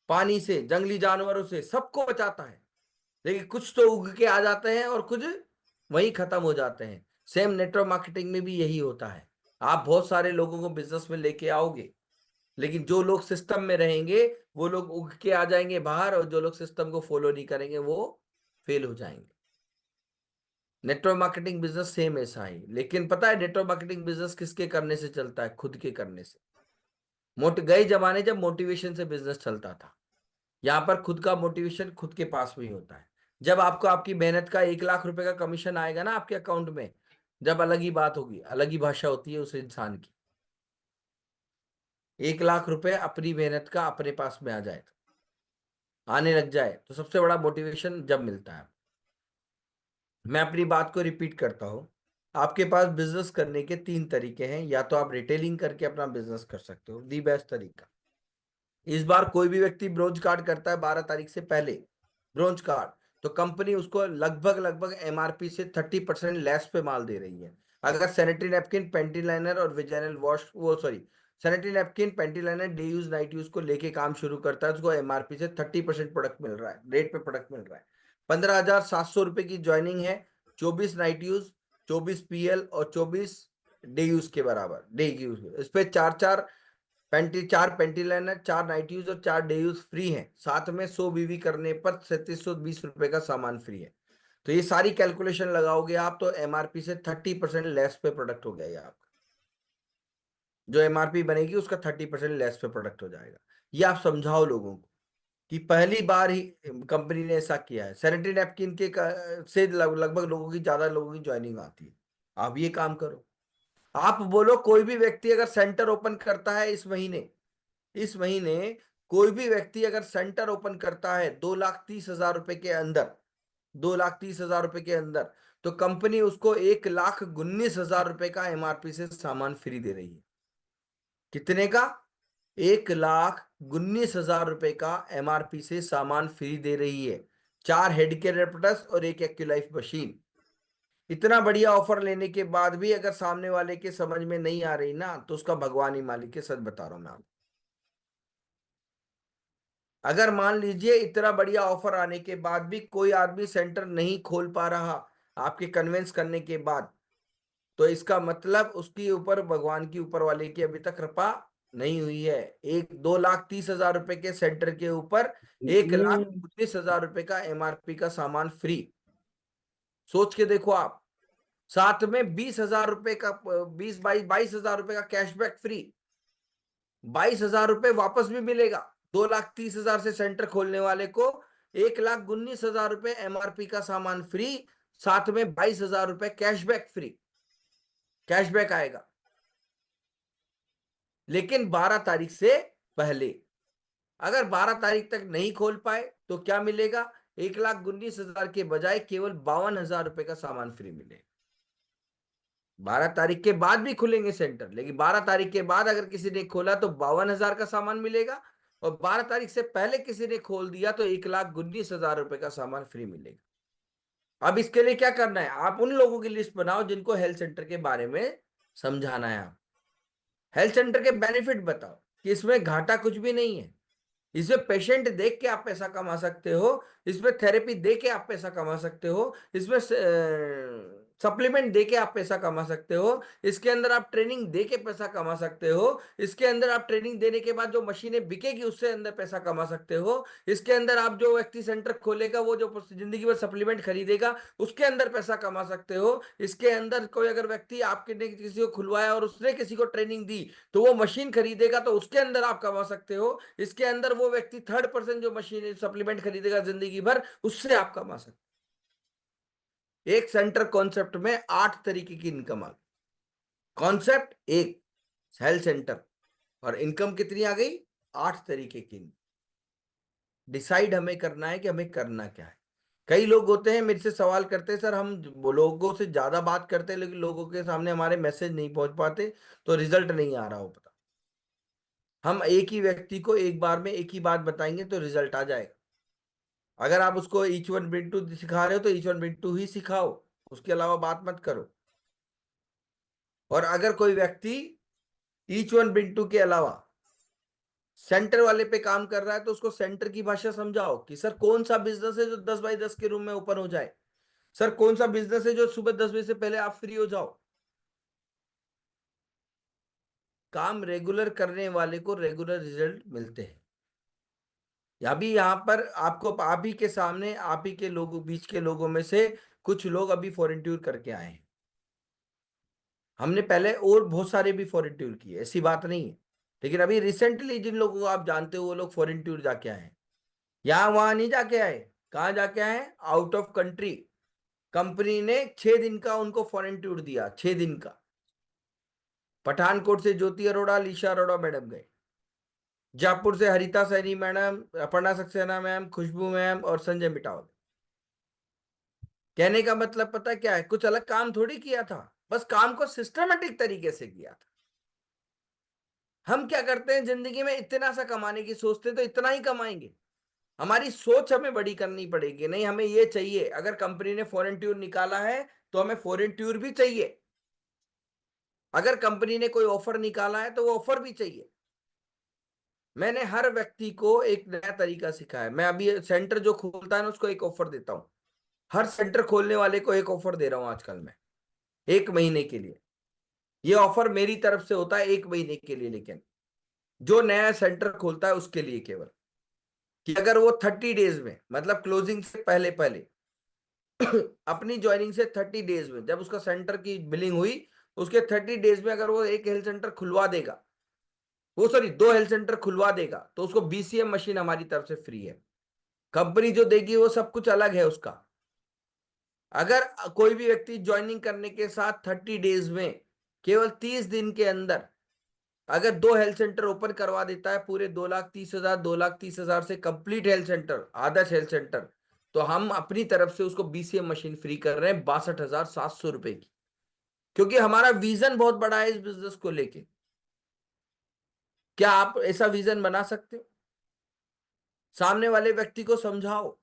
[SPEAKER 1] पानी से, जंगली जानवरों से, सबको बचाता है। लेकिन कुछ तो उग के आ जाते हैं और कुछ वहीं खत्म हो जाते हैं। सेम नेटवर्क मार्केटिंग में भी यही होता है। आप बहुत सारे लोगों को बिजनेस में लेके आओगे, लेकिन जो लोग सिस्टम में रहेंगे वो लोग उग के आ जाएंगे बाहर, और जो लोग सिस्टम को फॉलो नहीं करेंगे वो फेल हो जाएंगे। नेटवर्क मार्केटिंग बिजनेस सेम ऐसा ही। लेकिन पता है नेटवर्क मार्केटिंग बिजनेस किसके करने से चलता है? खुद के करने से। गए जमाने जब मोटिवेशन से बिजनेस चलता था। यहाँ पर खुद का मोटिवेशन खुद के पास में ही होता है। जब आपको आपकी मेहनत का 1 लाख रुपए का कमीशन आएगा ना आपके अकाउंट में, जब अलग ही बात होगी, अलग ही भाषा होती है उस इंसान की। 1 लाख रुपए अपनी मेहनत का अपने पास में आ जाए, आने लग जाए, तो सबसे बड़ा मोटिवेशन जब मिलता है। मैं अपनी बात को रिपीट करता हूं। आपके पास बिजनेस करने के 3 तरीके हैं। या तो आप रिटेलिंग करके अपना बिजनेस कर सकते हो, दी बेस्ट तरीका। इस बार कोई भी व्यक्ति ब्रोंज कार्ड करता है 12 तारीख से पहले, ब्रोंज कार्ड, तो कंपनी उसको लगभग लगभग एमआरपी से 30% लेस पे माल दे रही है। अगर सैनिटरी नैपकिन, पेंटी लाइनर और वेजाइनल वॉश, वो sorry, sanitary napkin, panty liner day use night use को लेके काम शुरू करता है, उसको एमआरपी से 30% प्रोडक्ट मिल रहा है, रेट पे प्रोडक्ट मिल रहा है। 15,700 रुपए की ज्वाइनिंग है। 24 नाइट यूज, 24 पीएल और 24 डे यूज के बराबर, डे यूज। इस पे चार चार पेंटी, 4 पेंटी लाइनर, 4 नाइट यूज और 4 डे यूज फ्री हैं। साथ में 100 बीवी करने पर 3720 रुपए का सामान फ्री है। तो ये सारी कैलकुलेशन लगाओगे आप तो एमआरपी से 30% लेस पे प्रोडक्ट हो गया ये आपका। जो एमआरपी बनेगी उसका 30% लेस पे प्रोडक्ट हो जाएगा। ये आप समझाओ लोगों को कि पहली बार ही कंपनी ने ऐसा किया है। सैनिटरी नैपकिन के से लगभग लोगों की, ज्यादा लोगों की ज्वाइनिंग आती है। आप ये काम करो। आप बोलो कोई भी व्यक्ति अगर सेंटर ओपन करता है इस महीने कोई भी व्यक्ति अगर सेंटर ओपन करता है 2,30,000 रुपए के अंदर, 2,30,000 रुपए के अंदर, तो कंपनी उसको 1,19,000 रुपए का एमआरपी से सामान फ्री दे रही है। कितने का? 1,19,000 रुपए का एमआरपी से सामान फ्री दे रही है। 4 हेड केयर एडेप्टर्स और एक एक्यूलाइफ मशीन। इतना बढ़िया ऑफर लेने के बाद भी अगर सामने वाले के समझ में नहीं आ रही ना, तो उसका भगवान ही मालिक है, सच बता रहा हूं मैं आपको। अगर मान लीजिए इतना बढ़िया ऑफर आने के बाद भी कोई आदमी सेंटर नहीं खोल पा रहा आपके कन्विंस करने के बाद, तो इसका मतलब उसके ऊपर भगवान की, ऊपर वाले की अभी तक कृपा नहीं हुई है। 1,2,30,000 रुपए के सेंटर के ऊपर एक लाख
[SPEAKER 2] हम्म,
[SPEAKER 1] उन्नीस हजार रुपए का एमआरपी का सामान फ्री। सोच के देखो आप। साथ में 20,000 रुपए का, 22,000 रुपए का कैशबैक फ्री। 22,000 रुपए वापस भी मिलेगा। 2,30,000 से सेंटर खोलने वाले को 1,19,000 रुपए एमआरपी का सामान फ्री। साथ में 22,000 रुपए कैशबैक फ्री। कैशबैक आएगा, लेकिन 12 तारीख से पहले। अगर 12 तारीख तक नहीं खोल पाए तो क्या मिलेगा? 1,19,000 के बजाय केवल 52,000 रुपए का सामान फ्री मिलेगा। 12 तारीख के बाद भी खुलेंगे सेंटर, लेकिन 12 तारीख के बाद अगर किसी ने खोला तो 52,000 का सामान मिलेगा। और 12 तारीख से पहले किसी ने खोल दिया तो 1,19,000 रुपए का सामान फ्री मिलेगा। अब इसके लिए क्या करना है? आप उन लोगों की लिस्ट बनाओ जिनको हेल्थ सेंटर के बारे में समझाना है। आप हेल्थ सेंटर के बेनिफिट बताओ कि इसमें घाटा कुछ भी नहीं है। इसमें पेशेंट देख के आप पैसा कमा सकते हो। इसमें थेरेपी दे के आप पैसा कमा सकते हो। इसमें सप्लीमेंट दे के आप पैसा कमा सकते हो। इसके अंदर आप ट्रेनिंग दे के पैसा कमा सकते हो। इसके अंदर आप ट्रेनिंग देने के बाद जो मशीनें बिकेगी उससे अंदर पैसा कमा सकते हो। इसके अंदर आप जो व्यक्ति सेंटर खोलेगा वो जो जिंदगी भर सप्लीमेंट खरीदेगा उसके अंदर पैसा कमा सकते हो। इसके अंदर कोई अगर व्यक्ति आपके ने किसी को खुलवाया और उसने किसी को ट्रेनिंग दी तो वो मशीन खरीदेगा तो उसके अंदर आप कमा सकते हो। इसके अंदर वो व्यक्ति थर्ड पर्सन जो मशीन सप्लीमेंट खरीदेगा जिंदगी भर उससे आप कमा सकते हो। एक सेंटर कॉन्सेप्ट में 8 तरीके की इनकम आ गई। कॉन्सेप्ट एक, हेल्थ सेंटर, और इनकम कितनी आ गई? 8 तरीके की। डिसाइड हमें करना है कि हमें करना क्या है। कई लोग होते हैं मेरे से सवाल करते हैं, सर हम वो लोगों से ज्यादा बात करते हैं लेकिन लोगों के सामने हमारे मैसेज नहीं पहुंच पाते, तो रिजल्ट नहीं आ रहा हो पता। हम एक ही व्यक्ति को एक बार में एक ही बात बताएंगे तो रिजल्ट आ जाएगा। अगर आप उसको ईच वन बिन टू सिखा रहे हो तो ईच वन बिन टू ही सिखाओ, उसके अलावा बात मत करो। और अगर कोई व्यक्ति ईच वन बिन टू के अलावा सेंटर वाले पे काम कर रहा है तो उसको सेंटर की भाषा समझाओ कि सर कौन सा बिजनेस है जो 10 बाई 10 के रूम में ओपन हो जाए। सर कौन सा बिजनेस है जो सुबह 10 बजे से पहले आप फ्री हो जाओ। काम रेगुलर करने वाले को रेगुलर रिजल्ट मिलते हैं। अभी यहाँ पर आपको, आप ही के सामने, आप ही के लोगों, बीच के लोगों में से कुछ लोग अभी फॉरेन टूर करके आए हैं। हमने पहले और बहुत सारे भी फॉरेन टूर किए, ऐसी बात नहीं है। लेकिन अभी रिसेंटली जिन लोगों को आप जानते हो वो लोग फॉरेन टूर जाके आए हैं। यहाँ वहां नहीं जाके आए। कहाँ जाके आए? Out of country. कंपनी ने 6 दिन का उनको फॉरेन टूर दिया, 6 दिन का। पठानकोट से ज्योति अरोड़ा, लीशा अरोड़ा मैडम गए। जयपुर से हरिता सैनी मैडम, अपर्णा सक्सेना मैम, खुशबू मैम और संजय मिटावल। कहने का मतलब पता क्या है? कुछ अलग काम थोड़ी किया था, बस काम को सिस्टमेटिक तरीके से किया था। हम क्या करते हैं जिंदगी में? इतना सा कमाने की सोचते हैं तो इतना ही कमाएंगे। हमारी सोच हमें बड़ी करनी पड़ेगी। नहीं, हमें ये चाहिए, अगर कंपनी ने फॉरेन टूर निकाला है तो हमें फॉरेन टूर भी चाहिए। अगर कंपनी ने कोई ऑफर निकाला है तो वो ऑफर भी चाहिए। मैंने हर व्यक्ति को एक नया तरीका सिखाया। मैं अभी सेंटर जो खोलता है ना उसको एक ऑफर देता हूँ। हर सेंटर खोलने वाले को एक ऑफर दे रहा हूं आजकल मैं, 1 महीने के लिए। ये ऑफर मेरी तरफ से होता है 1 महीने के लिए, लेकिन जो नया सेंटर खोलता है उसके लिए केवल, कि अगर वो 30 डेज में, मतलब क्लोजिंग से पहले पहले अपनी ज्वाइनिंग से 30 डेज में, जब उसका सेंटर की बिलिंग हुई उसके 30 डेज में अगर वो एक हेल्थ सेंटर खुलवा देगा, वो सॉरी 2 हेल्थ सेंटर खुलवा देगा, तो उसको बीसीएम मशीन हमारी तरफ से फ्री है। कंपनी जो देगी वो सब कुछ अलग है उसका। अगर कोई भी व्यक्ति ज्वाइनिंग करने के साथ 30 डेज में, केवल 30 दिन के अंदर अगर 2 हेल्थ सेंटर ओपन करवा देता है, पूरे 2,30,000, 2,30,000 से कंप्लीट हेल्थ सेंटर, आदर्श हेल्थ सेंटर, तो हम अपनी तरफ से उसको बीसीएम मशीन फ्री कर रहे हैं 62,700 रुपए की। क्योंकि हमारा विजन बहुत बड़ा है इस बिजनेस को लेके। क्या आप ऐसा विजन बना सकते हो? सामने वाले व्यक्ति को समझाओ।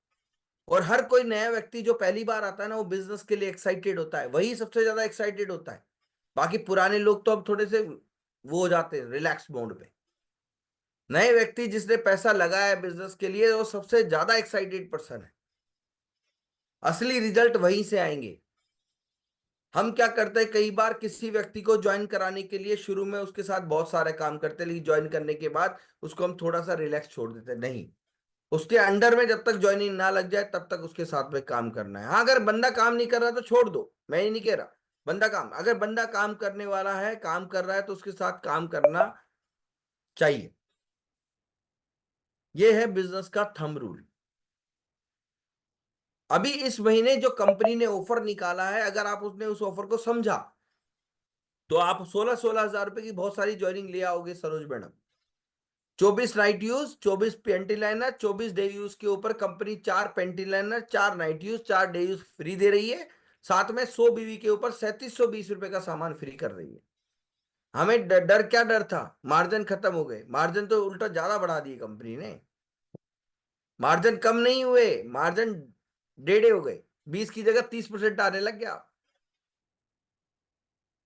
[SPEAKER 1] और हर कोई नया व्यक्ति जो पहली बार आता है ना, वो बिजनेस के लिए एक्साइटेड होता है, वही सबसे ज्यादा एक्साइटेड होता है। बाकी पुराने लोग तो अब थोड़े से वो हो जाते हैं रिलैक्स मोड पे। नए व्यक्ति जिसने पैसा लगाया है बिजनेस के लिए, वो सबसे ज्यादा एक्साइटेड पर्सन है। असली रिजल्ट वहीं से आएंगे। हम क्या करते हैं, कई बार किसी व्यक्ति को ज्वाइन कराने के लिए शुरू में उसके साथ बहुत सारे काम करते हैं, लेकिन ज्वाइन करने के बाद उसको हम थोड़ा सा रिलैक्स छोड़ देते हैं। नहीं, उसके अंडर में जब तक ज्वाइनिंग ना लग जाए तब तक उसके साथ में काम करना है। हाँ, अगर बंदा काम नहीं कर रहा तो छोड़ दो, मैं ये नहीं कह रहा। अगर बंदा काम करने वाला है, काम कर रहा है, तो उसके साथ काम करना चाहिए। ये है बिजनेस का थंब रूल। अभी इस महीने जो कंपनी ने ऑफर निकाला है, अगर आप उसने उस ऑफर को समझा, तो आप 16-16 हजार रुपए की बहुत सारी ज्वाइनिंग ले आओगे Saroj madam. 24 night use, 24 panty liner, 24 day use के ऊपर company 4 panty liner, 4 night use, 4 day use free दे रही है। साथ में 100 बीवी के ऊपर 3720 रुपए का सामान फ्री कर रही है। हमें डर क्या डर था? मार्जिन खत्म हो गए। मार्जिन तो उल्टा ज्यादा बढ़ा दिए कंपनी ने। मार्जिन कम नहीं हुए, मार्जिन डेढ़े हो गए। 20 की जगह 30% आने लग गया।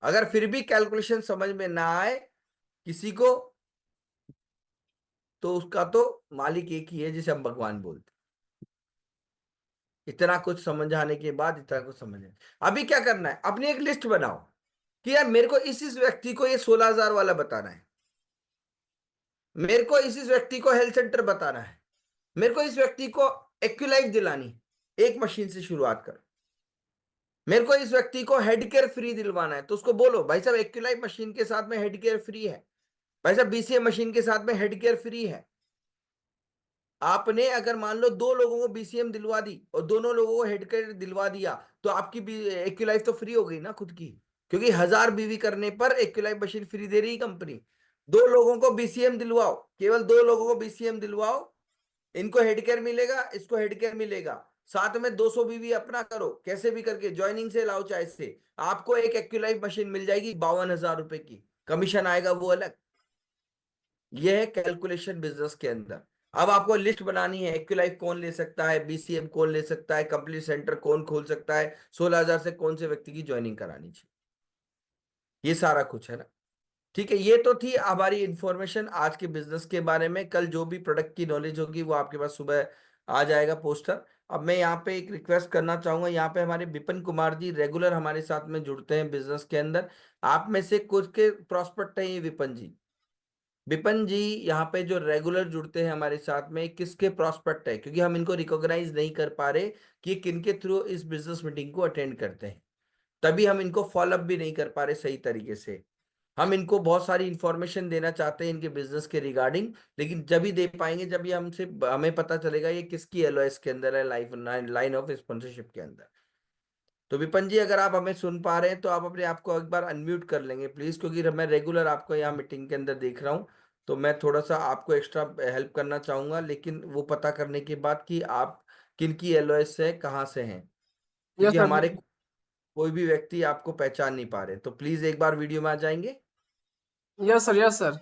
[SPEAKER 1] अगर फिर भी कैलकुलेशन समझ में ना आए किसी को, तो उसका तो मालिक एक ही है, जिसे हम भगवान बोलते हैं। इतना कुछ समझाने के बाद, इतना कुछ समझे, अभी क्या करना है, अपनी एक लिस्ट बनाओ कि यार मेरे को इस व्यक्ति को ये 16 हजार वाला बताना है, मेरे को इस व्यक्ति को हेल्थ सेंटर बताना है, मेरे को इस व्यक्ति को एक्यूलाइफ दिलानी, एक मशीन से शुरुआत करो। मेरे को इस व्यक्ति को हेड केयर फ्री दिलवाना है, तो उसको बोलो भाई साहब एक्यूलाइफ मशीन के साथ में हेड केयर फ्री है, भाई साहब बीसीएम मशीन के साथ में हेड केयर फ्री है। आपने अगर मान लो 2 लोगों को बीसीएम दिलवा दी और दोनों लोगों को हेड केयर दिलवा दिया, तो आपकी एक्यूलाइफ तो फ्री हो गई ना खुद की। क्योंकि 1000 बीवी करने पर एक्यूलाइफ मशीन फ्री दे रही कंपनी। 2 लोगों को बीसीएम दिलवाओ, केवल 2 लोगों को बीसीएम दिलवाओ, इनको हेड केयर मिलेगा, इसको हेड केयर मिलेगा। साथ में 200 बीवी अपना करो, कैसे भी करके ज्वाइनिंग से लाओ चाहे से, आपको एक एक्यूलाइफ मशीन मिल जाएगी 52 हजार रुपए की। कमीशन आएगा वो अलग। यह है कैलकुलेशन बिजनेस के अंदर। अब आपको लिस्ट बनानी है, एक्यूलाइफ कौन ले सकता है, बीसीएम कौन ले सकता है, कंप्लीट सेंटर कौन खोल सकता है, 16 हजार से कौन से व्यक्ति की ज्वाइनिंग करानी चाहिए, ये सारा कुछ है ना। ठीक है, ये तो थी हमारी इंफॉर्मेशन आज के बिजनेस के बारे में। कल जो भी प्रोडक्ट की नॉलेज होगी वो आपके पास सुबह आ जाएगा पोस्टर। अब मैं यहाँ पे एक रिक्वेस्ट करना चाहूंगा, यहाँ पे हमारे विपिन कुमार जी रेगुलर हमारे साथ में जुड़ते हैं बिजनेस के अंदर। आप में से कुछ के प्रॉस्पेक्ट हैं ये विपिन जी। विपिन जी यहाँ पे जो रेगुलर जुड़ते हैं हमारे साथ में, किसके प्रॉस्पेक्ट है, क्योंकि हम इनको रिकॉग्नाइज नहीं कर पा रहे कि किनके थ्रू इस बिजनेस मीटिंग को अटेंड करते हैं। तभी हम इनको फॉलोअप भी नहीं कर पा रहे सही तरीके से। हम इनको बहुत सारी इंफॉर्मेशन देना चाहते हैं इनके बिजनेस के रिगार्डिंग, लेकिन जब ही दे पाएंगे जब ये हमसे हमें पता चलेगा ये किसकी एलओएस के अंदर है, लाइफ लाइन ऑफ स्पॉन्सरशिप के अंदर। तो विपन जी, अगर आप हमें सुन पा रहे हैं तो आप अपने आप को एक बार अनम्यूट कर लेंगे प्लीज, क्योंकि मैं रेगुलर आपको यहाँ मीटिंग के अंदर देख रहा हूँ। तो मैं थोड़ा सा आपको एक्स्ट्रा हेल्प करना चाहूंगा, लेकिन वो पता करने के बाद कि आप किनकी एलओएस है, कहाँ से हैं।
[SPEAKER 2] यस
[SPEAKER 1] क्योंकि
[SPEAKER 2] सर।
[SPEAKER 1] हमारे कोई भी व्यक्ति आपको पहचान नहीं पा रहे, तो प्लीज एक बार वीडियो में आ जाएंगे।
[SPEAKER 2] Yes sir. Yes sir.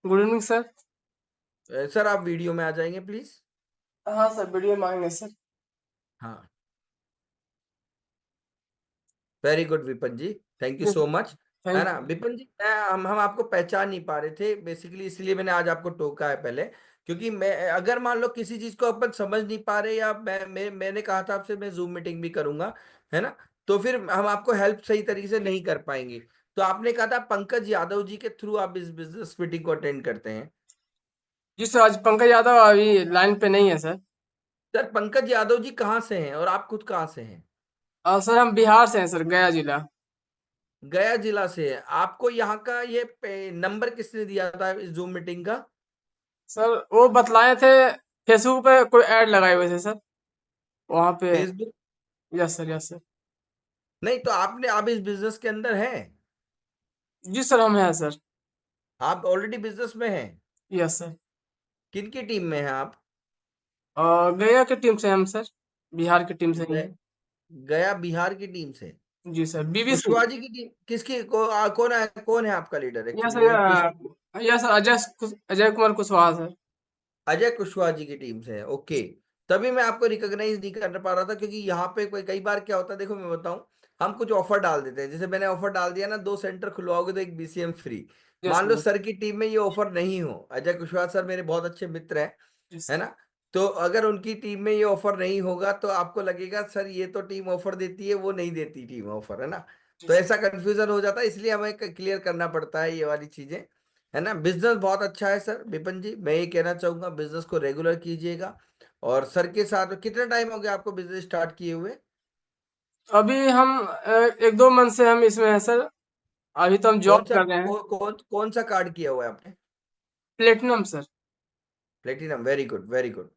[SPEAKER 2] Good evening sir.
[SPEAKER 1] Sir आप वीडियो में आ जाएंगे प्लीज।
[SPEAKER 2] हाँ सर, वीडियो मांगने सर।
[SPEAKER 1] हाँ, very good Vipin ji, thank you
[SPEAKER 2] yes
[SPEAKER 1] so
[SPEAKER 2] sir.
[SPEAKER 1] Much. है
[SPEAKER 2] थैंक
[SPEAKER 1] ना
[SPEAKER 2] यू।
[SPEAKER 1] विपिन जी, हम आपको पहचान नहीं पा रहे थे बेसिकली, इसलिए मैंने आज आपको टोका है पहले। क्योंकि मैं अगर मान लो किसी चीज को अपन समझ नहीं पा रहे, या मैंने कहा था आपसे मैं जूम मीटिंग भी करूंगा, है ना, तो फिर हम आपको हेल्प सही तरीके से नहीं कर पाएंगे। तो आपने कहा था पंकज यादव जी के थ्रू आप इस बिजनेस मीटिंग को अटेंड करते हैं।
[SPEAKER 2] जी सर, आज पंकज यादव अभी लाइन पे नहीं है सर।
[SPEAKER 1] सर पंकज यादव जी कहाँ से हैं और आप खुद कहाँ से हैं?
[SPEAKER 2] सर हम बिहार से हैं सर, गया जिला।
[SPEAKER 1] गया जिला से है। आपको यहाँ का ये नंबर किसने दिया था इस जूम मीटिंग का?
[SPEAKER 2] सर वो बतलाए थे, फेसबुक पे कोई ऐड लगाए हुए थे सर, वहाँ पे।
[SPEAKER 1] Facebook?
[SPEAKER 2] Yes sir. Yes sir.
[SPEAKER 1] नहीं, तो आपने आप इस बिजनेस के अंदर हैं?
[SPEAKER 2] जी सर, हम हैं सर।
[SPEAKER 1] आप ऑलरेडी बिजनेस में हैं?
[SPEAKER 2] Yes sir.
[SPEAKER 1] किन की टीम में हैं आप?
[SPEAKER 2] गया की टीम से हम सर, बिहार की टीम से ही
[SPEAKER 1] गया,
[SPEAKER 2] हैं।
[SPEAKER 1] गया बिहार की टीम से।
[SPEAKER 2] जी सर, बीबीसी।
[SPEAKER 1] कुशवाहा जी की टीम किसकी कौन है आपका लीडर
[SPEAKER 2] यस
[SPEAKER 1] एक्चुअली,
[SPEAKER 2] सर,
[SPEAKER 1] मैं किस।
[SPEAKER 2] Yes sir, Ajay Kumar Kushwaha sir.
[SPEAKER 1] Ajay Kushwaha ji की टीम से है, ओके। तभी मैं आपको रिकॉग्नाइज नहीं कर पा रहा था, क्योंकि यहाँ पे कई बार क्या होता है, देखो मैं बताऊं, हम कुछ ऑफर डाल देते हैं, जैसे मैंने ऑफर डाल दिया ना, 2 सेंटर खुलवाओगे तो एक बीसीएम फ्री।
[SPEAKER 2] यस
[SPEAKER 1] मान लो
[SPEAKER 2] सर।
[SPEAKER 1] सर की टीम में ये ऑफर नहीं हो, अजय कुशवाहा सर मेरे बहुत अच्छे मित्र हैं,
[SPEAKER 2] यस
[SPEAKER 1] है
[SPEAKER 2] सर।
[SPEAKER 1] ना। तो अगर उनकी टीम में ये ऑफर नहीं होगा तो आपको लगेगा सर ये तो टीम ऑफर देती है, वो नहीं देती टीम ऑफर, है ना।
[SPEAKER 2] जी
[SPEAKER 1] तो
[SPEAKER 2] सर।
[SPEAKER 1] ऐसा कंफ्यूजन हो जाता है, इसलिए हमें क्लियर करना पड़ता है ये वाली चीजें, है ना। बिजनेस बहुत अच्छा है सर विपिन जी, मैं ये कहना चाहूंगा बिजनेस को रेगुलर कीजिएगा। और सर के साथ कितना टाइम हो गया आपको बिजनेस स्टार्ट किए हुए?
[SPEAKER 2] अभी हम 1-2 मंथ से हम इसमें है सर। अभी तो हम
[SPEAKER 1] कौन
[SPEAKER 2] जॉब
[SPEAKER 1] सा
[SPEAKER 2] कर रहे हैं।
[SPEAKER 1] कौन सा कार्ड किया हुआ है आपने?
[SPEAKER 2] Platinum sir.
[SPEAKER 1] Platinum, very good very good.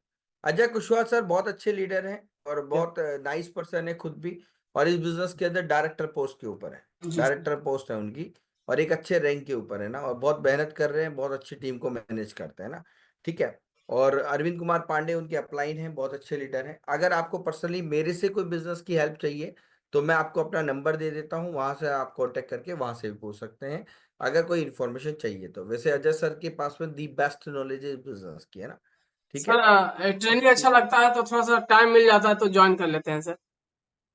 [SPEAKER 1] Ajay Kushwaha sir बहुत अच्छे लीडर हैं, और
[SPEAKER 2] यस।
[SPEAKER 1] बहुत नाइस पर्सन है खुद भी। और इस बिजनेस के अंदर डायरेक्टर पोस्ट के ऊपर है,
[SPEAKER 2] जी सर।
[SPEAKER 1] डायरेक्टर पोस्ट है उनकी। और एक अच्छे रैंक के ऊपर है ना, और बहुत मेहनत कर रहे हैं, बहुत अच्छी टीम को मैनेज करते हैं ना, ठीक है। और अरविंद कुमार पांडे उनके अपलाइन हैं, बहुत अच्छे लीडर हैं। अगर आपको पर्सनली मेरे से कोई बिजनेस की हेल्प चाहिए तो मैं आपको अपना नंबर दे देता हूँ, वहां से आप कांटेक्ट करके वहां से भी पूछ सकते हैं, अगर कोई इन्फॉर्मेशन चाहिए तो। वैसे अजय सर के पास में दी बेस्ट नॉलेज है बिजनेस की, है ना, ठीक है।
[SPEAKER 2] सर ट्रेनिंग अच्छा
[SPEAKER 1] ठीक।
[SPEAKER 2] लगता है तो थोड़ा सा टाइम मिल जाता है तो ज्वाइन कर लेते हैं सर।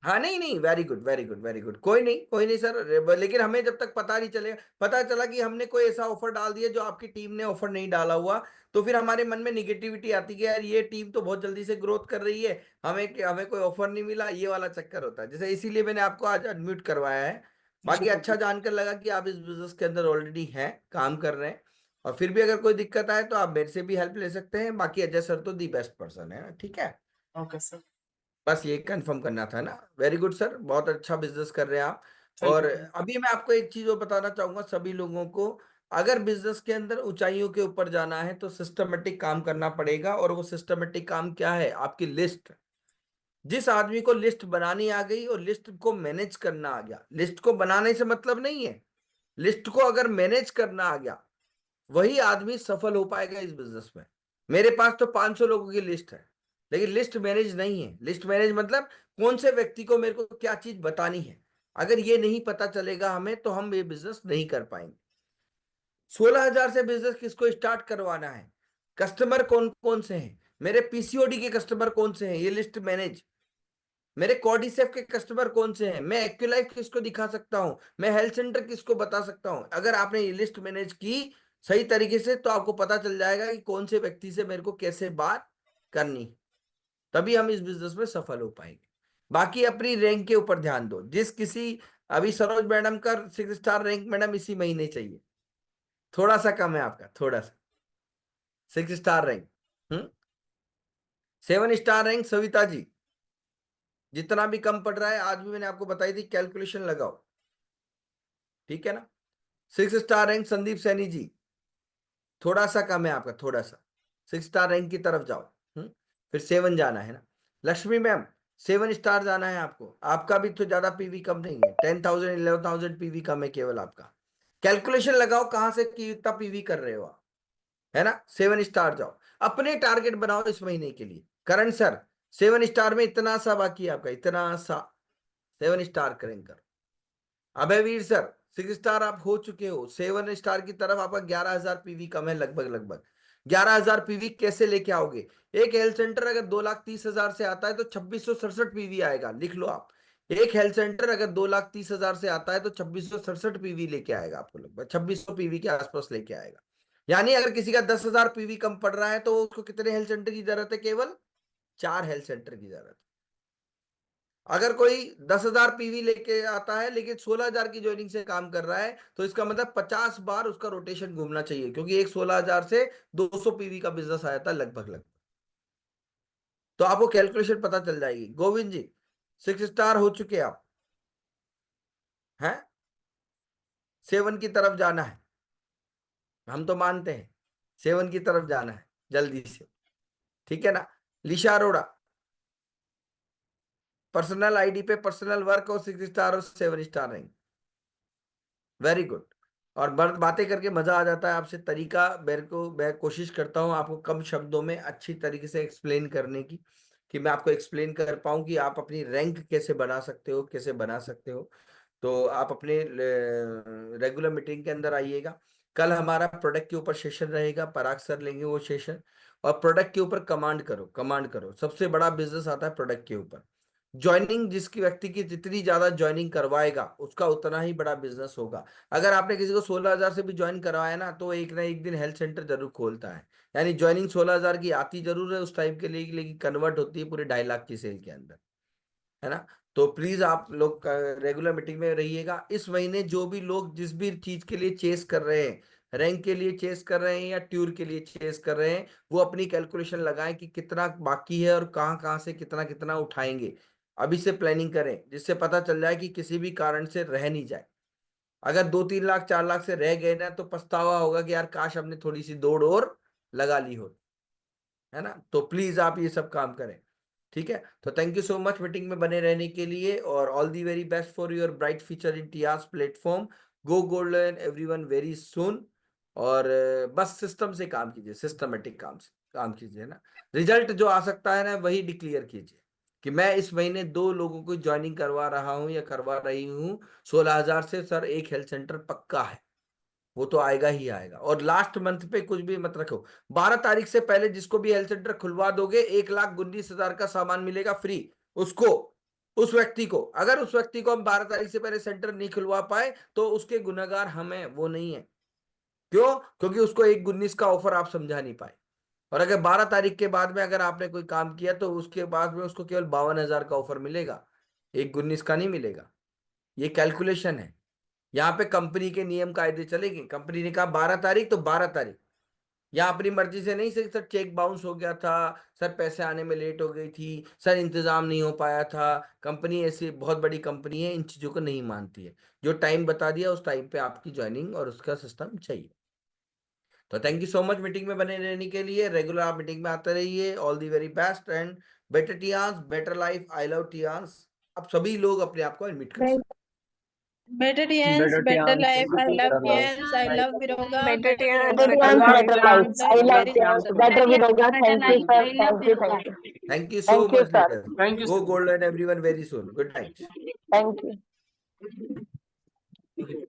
[SPEAKER 1] हाँ, नहीं नहीं, very good very good very good, कोई नहीं सर, लेकिन हमें जब तक पता नहीं चलेगा, पता चला कि हमने कोई ऐसा ऑफर डाल दिया जो आपकी टीम ने ऑफर नहीं डाला हुआ, तो फिर हमारे मन में निगेटिविटी आती है कि यार ये टीम तो बहुत जल्दी से ग्रोथ कर रही है, हमें कोई ऑफर नहीं मिला, ये वाला चक्कर होता है, जैसे इसीलिए मैंने आपको आज अनम्यूट करवाया है।
[SPEAKER 2] जी
[SPEAKER 1] बाकी
[SPEAKER 2] सर।
[SPEAKER 1] अच्छा जानकर लगा कि आप इस बिजनेस के अंदर ऑलरेडी हैं, काम कर रहे हैं। और फिर भी अगर कोई दिक्कत आए तो आप मेरे से भी हेल्प ले सकते हैं, बाकी अजय सर तो दी बेस्ट पर्सन है ना, ठीक है।
[SPEAKER 2] Okay sir.
[SPEAKER 1] बस ये कंफर्म करना था ना। वेरी गुड सर, बहुत अच्छा बिजनेस कर रहे हैं आप।
[SPEAKER 2] थैंक
[SPEAKER 1] और
[SPEAKER 2] यू सर।
[SPEAKER 1] अभी मैं आपको एक चीज और बताना चाहूंगा सभी लोगों को, अगर बिजनेस के अंदर ऊंचाइयों के ऊपर जाना है तो सिस्टमेटिक काम करना पड़ेगा, और वो सिस्टमेटिक काम क्या है, आपकी लिस्ट। जिस आदमी को लिस्ट बनानी आ गई और लिस्ट को मैनेज करना आ गया, लिस्ट को बनाने से मतलब नहीं है, लिस्ट को अगर मैनेज करना आ गया, वही आदमी सफल हो पाएगा इस बिजनेस में। मेरे पास तो 500 लोगों की लिस्ट है, लेकिन लिस्ट मैनेज नहीं है। लिस्ट मैनेज मतलब कौन से व्यक्ति को मेरे को क्या चीज बतानी है, अगर ये नहीं पता चलेगा हमें तो हम ये बिजनेस नहीं कर पाएंगे। 16,000 से बिजनेस किसको स्टार्ट करवाना है, कस्टमर कौन कौन से हैं, मेरे पीसीओडी के कस्टमर कौन से हैं, ये लिस्ट मैनेज। मेरे कॉर्डिसेफ के कस्टमर कौन से हैं, मैं एक्यूलाइफ किसको दिखा सकता हूं, मैं हेल्थ सेंटर किसको बता सकता हूं। अगर आपने ये लिस्ट मैनेज की सही तरीके से तो आपको पता चल जाएगा कि कौन से व्यक्ति से मेरे को कैसे बात करनी, तभी हम इस बिजनेस में सफल हो पाएंगे। बाकी अपनी रैंक के ऊपर ध्यान दो, जिस किसी, अभी सरोज मैडम का 6 स्टार रैंक मैडम इसी महीने चाहिए, थोड़ा सा कम है आपका, थोड़ा सा। 6 star rank. 7 star rank Savita ji, जितना भी कम पड़ रहा है, आज भी मैंने आपको बताई थी, कैलकुलेशन लगाओ, ठीक है ना। 6 स्टार रैंक संदीप सैनी जी, थोड़ा सा कम है आपका, थोड़ा सा। 6 स्टार रैंक की तरफ जाओ। फिर 7 जाना है ना। लक्ष्मी मैम, 7 स्टार जाना है आपको, आपका भी तो ज्यादा पीवी कम नहीं है, 10,000 11,000 पीवी कम है केवल आपका। कैलकुलेशन लगाओ कहां से कितना पीवी कर रहे हो आप, है ना। 7 स्टार जाओ, अपने टारगेट बनाओ इस महीने के लिए। करण सर, 7 स्टार में इतना सा बाकी है आपका, इतना सा, 7 स्टार करेंगे। अभयवीर सर, 6 स्टार आप हो चुके हो, 7 स्टार की तरफ आपका 11,000 पीवी कम है, लगभग लगभग। 11,000 पीवी कैसे लेके आओगे? एक हेल्थ सेंटर अगर 2,30,000 से आता है तो 2,667 पीवी आएगा, लिख लो आप। एक हेल्थ सेंटर अगर 2,30,000 से आता है तो 2,667 पीवी लेके आएगा आपको, लगभग 2,600 पीवी के आसपास लेके आएगा। यानी अगर किसी का 10,000 पीवी कम पड़ रहा है तो उसको कितने हेल्थ सेंटर की जरूरत है? केवल 4 हेल्थ सेंटर की जरूरत है। अगर कोई 10,000 पीवी लेके आता है लेकिन 16,000 की ज्वाइनिंग से काम कर रहा है, तो इसका मतलब 50 बार उसका रोटेशन घूमना चाहिए, क्योंकि एक 16,000 से 200 पीवी का बिजनेस आया था लगभग लगभग। तो आपको कैलकुलेशन पता चल जाएगी। गोविंद जी, 6 स्टार हो चुके आप हैं, 7 की तरफ जाना है, हम तो मानते हैं 7 की तरफ जाना है जल्दी से, ठीक है ना। लिशा अरोड़ा, पर्सनल आईडी पे पर्सनल वर्क और 6 स्टार और 7 स्टार रहेंगे, वेरी गुड। और बातें करके मजा आ जाता है आपसे, तरीका मेरे को, मैं कोशिश करता हूँ आपको कम शब्दों में अच्छी तरीके से एक्सप्लेन करने की, कि मैं आपको एक्सप्लेन कर पाऊँ कि आप अपनी रैंक कैसे बना सकते हो, कैसे बना सकते हो। तो आप अपने रेगुलर मीटिंग के अंदर आइएगा। कल हमारा प्रोडक्ट के ऊपर सेशन रहेगा, पराग सर लेंगे वो सेशन। और प्रोडक्ट के ऊपर कमांड करो, कमांड करो। सबसे बड़ा बिजनेस आता है प्रोडक्ट के ऊपर। ज्वाइनिंग जिसकी व्यक्ति की जितनी ज्यादा ज्वाइनिंग करवाएगा उसका उतना ही बड़ा बिजनेस होगा। अगर आपने किसी को 16,000 से भी ज्वाइन करवाया ना, तो एक ना एक दिन हेल्थ सेंटर जरूर खोलता है। यानी ज्वाइनिंग 16,000 की आती जरूर है उस टाइम के लिए, लेकिन कन्वर्ट होती है पूरे 2.5 लाख की सेल के अंदर, है ना। तो प्लीज आप लोग रेगुलर मीटिंग में रहिएगा। इस महीने जो भी लोग जिस भी चीज के लिए चेस कर रहे हैं, रैंक के लिए चेस कर रहे हैं या ट्यूर के लिए चेस कर रहे हैं, वो अपनी कैलकुलेशन लगाएं कि कितना बाकी है और कहाँ कहाँ से कितना कितना उठाएंगे। अभी से प्लानिंग करें, जिससे पता चल जाए कि किसी भी कारण से रह नहीं जाए। अगर 2-3 लाख 4 लाख से रह गए ना, तो पछतावा होगा कि यार काश हमने थोड़ी सी दौड़ और लगा ली हो, है ना। तो प्लीज आप ये सब काम करें, ठीक है। तो thank you so much meeting में बने रहने के लिए, और all the very best for your bright future in Tiens platform. Go golden everyone very soon. और बस सिस्टम से काम कीजिए, सिस्टमेटिक काम से काम कीजिए ना। रिजल्ट जो आ सकता है ना, वही डिक्लेयर कीजिए कि मैं इस महीने 2 लोगों को ज्वाइनिंग करवा रहा हूं या करवा रही हूँ 16,000 से। सर एक हेल्थ सेंटर पक्का है, वो तो आएगा ही आएगा। और लास्ट मंथ पे कुछ भी मत रखो। 12 तारीख से पहले जिसको भी हेल्थ सेंटर खुलवा दोगे, 1,19,000 का सामान मिलेगा फ्री उसको, उस व्यक्ति को। अगर उस व्यक्ति को हम 12 तारीख से पहले सेंटर नहीं खुलवा पाए, तो उसके गुनहगार हम हैं, वो नहीं है। क्यों? क्योंकि उसको 1,19 का ऑफर आप समझा नहीं पाए। और अगर 12 तारीख के बाद में अगर आपने कोई काम किया, तो उसके बाद में उसको केवल 52,000 का ऑफर मिलेगा, 1,19 का नहीं मिलेगा। ये कैलकुलेशन है। यहाँ पे कंपनी के नियम कायदे चलेंगे। कंपनी ने कहा 12 तारीख तो 12 तारीख। यहाँ अपनी मर्जी से नहीं सर, सर चेक बाउंस हो गया था, सर पैसे आने में लेट हो गई थी, सर इंतजाम नहीं हो पाया था। कंपनी ऐसी बहुत बड़ी कंपनी है, इन चीजों को नहीं मानती है। जो टाइम बता दिया उस टाइम पे आपकी ज्वाइनिंग और उसका सिस्टम चाहिए। तो thank you so much meeting में बने रहने के लिए। रेगुलर आप मीटिंग में आते रहिए। All the very best and better Tiens, better life. I love Tiens. अब सभी लोग अपने आप को एडमिट कर सकते
[SPEAKER 3] Better Tians,
[SPEAKER 2] better
[SPEAKER 3] better
[SPEAKER 2] Tian
[SPEAKER 3] life. I love
[SPEAKER 2] better life.
[SPEAKER 3] Tians. I love Viroga.
[SPEAKER 4] Better
[SPEAKER 3] Better
[SPEAKER 4] Tians,
[SPEAKER 3] Viroga.
[SPEAKER 5] Better
[SPEAKER 3] Better
[SPEAKER 5] Tians,
[SPEAKER 2] better
[SPEAKER 3] life.
[SPEAKER 5] better life.
[SPEAKER 2] Tian
[SPEAKER 3] Life
[SPEAKER 5] I love
[SPEAKER 3] very
[SPEAKER 2] Tian
[SPEAKER 5] Tians.
[SPEAKER 3] successful.
[SPEAKER 5] Better Viroga.
[SPEAKER 4] better
[SPEAKER 5] Thank you,
[SPEAKER 4] life.
[SPEAKER 5] sir.
[SPEAKER 4] I love
[SPEAKER 5] Thank you,
[SPEAKER 4] Viroga.
[SPEAKER 5] thank you.
[SPEAKER 1] हैं। Thank you so
[SPEAKER 5] Thank you,
[SPEAKER 1] much
[SPEAKER 5] sir.
[SPEAKER 1] Dear.
[SPEAKER 2] Thank you
[SPEAKER 1] go
[SPEAKER 2] sir.
[SPEAKER 1] Golden everyone very soon. Good night.
[SPEAKER 5] Thank you.